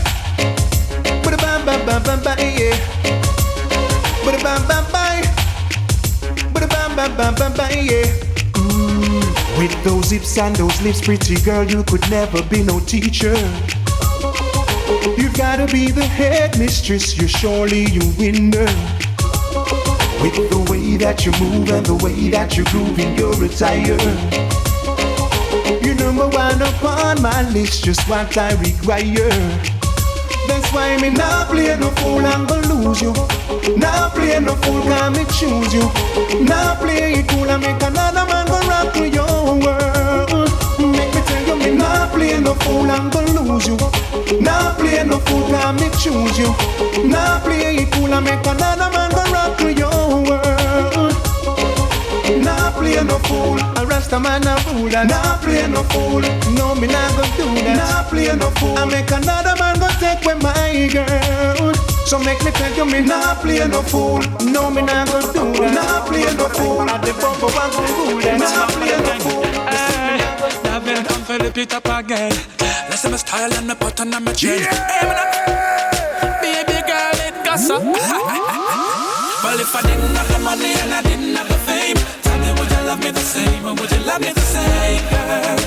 but a bam bam bam bam bye, yeah. But a bam bam bye, but a bam bam bam bam bye, yeah. With those hips and those lips, pretty girl, you could never be no teacher. You gotta be the head mistress, you're surely you winner. With the way that you move and the way that you groove in your attire, you're number one upon my list, just what I require. That's why me not play no fool, I'm gonna lose you. Not play no fool, cause me choose you. Not play it cool and make another man go rock to your world. Make me tell you me not play no fool, I'm gonna lose you. Not play no fool, cause me choose you. Not play it cool and make another man go rock to your world. Not play no fool, a Rasta man a rule. Not play no fool, no me not gonna do that. Not play no fool, I make another man go take away my girl. So make me tell you me not play no fool, no me not gonna do that. Not play no fool, at the bumper one go do that. Not play no fool. Daville come fill it up again. Listen my style and my pattern and my chain. Baby girl, it got so. Well, if I didn't have the money and I didn't have the fame, tell me, would you love me the same? Or would you love me the same, girl?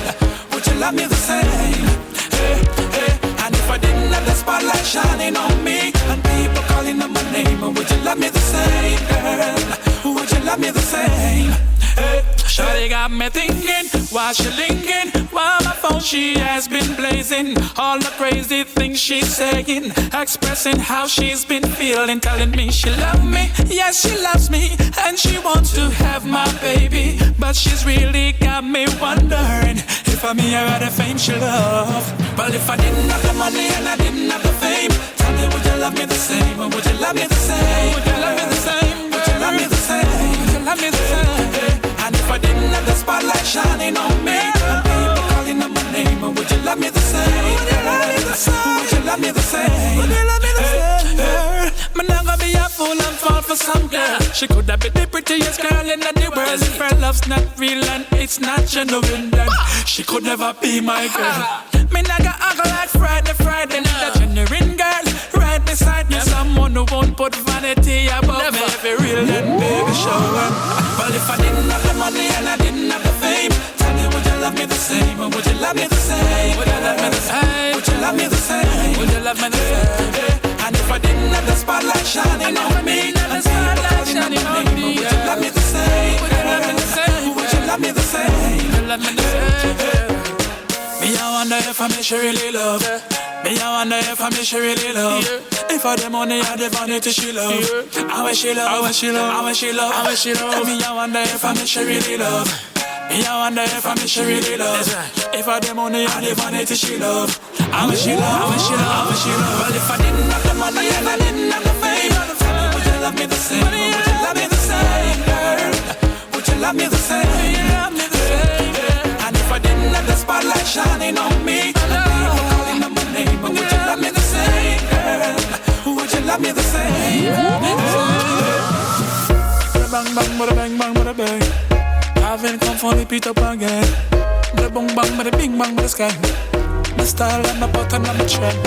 Would you love me the same? Hey, hey. And if I didn't have the spotlight shining on me and people calling on my name, or would you love me the same, girl? Would you love me the same? Hey, Shawty got me thinking, why she linking? While my phone she has been blazing, all the crazy things she's saying, expressing how she's been feeling, telling me she loves me, yes she loves me, and she wants to have my baby. But she's really got me wondering if I'm here at the fame she love. But if I didn't have the money and I didn't have the fame, tell me, would you love me the same? Or would you love me the same? Would you love me the same? Would you love me the same? Would you love me the same? And if I didn't have the spotlight shining on me and people calling on my name, or would you love me the same? Would you love me the same? Would you love me the same? Would you love me the same? Man, I'm gonna be a fool and fall for some girl. She could have been the prettiest girl in the world. If her love's not real and it's not genuine, then she could never be my girl. Me naga act like Friday, need a genuine girl right beside me. Someone who won't put vanity above me. If it real, then baby, show her. Well, if I didn't have the money and I didn't have the fame, tell me, would you love me the same? Or would you love me the same? Would you love me the same? Would you love me the same? Would you love me the same? And if I didn't have the spotlight shining on me and people calling on my name, would you love me the same? Would you love me the same? Would you love me the same? Would you love me the same? Me, I wonder if I miss she really love. Me, I wonder if I miss she really love. If I the money or the vanity she love. How is she love? How is she love? How is she love? How is she love? Me, I wonder if I miss she really love. Me, I wonder if I miss she really love. If I the money or the vanity she love. How is she love? How is she love? How is she love? Well, if I didn't have the money and I didn't have the fame, tell me, would you love me the same? Would you love me the same, girl? Would you love me the same? Would you love me the same? And if I didn't have the spotlight shining on me and people calling on my name, would you love me the same, girl? Would you love me the same? Bang bang, bada bang bang, bada bang. Daville come for the beat up again. The bang bang, bada bing bang, bada sky. My style and my pattern and my trend.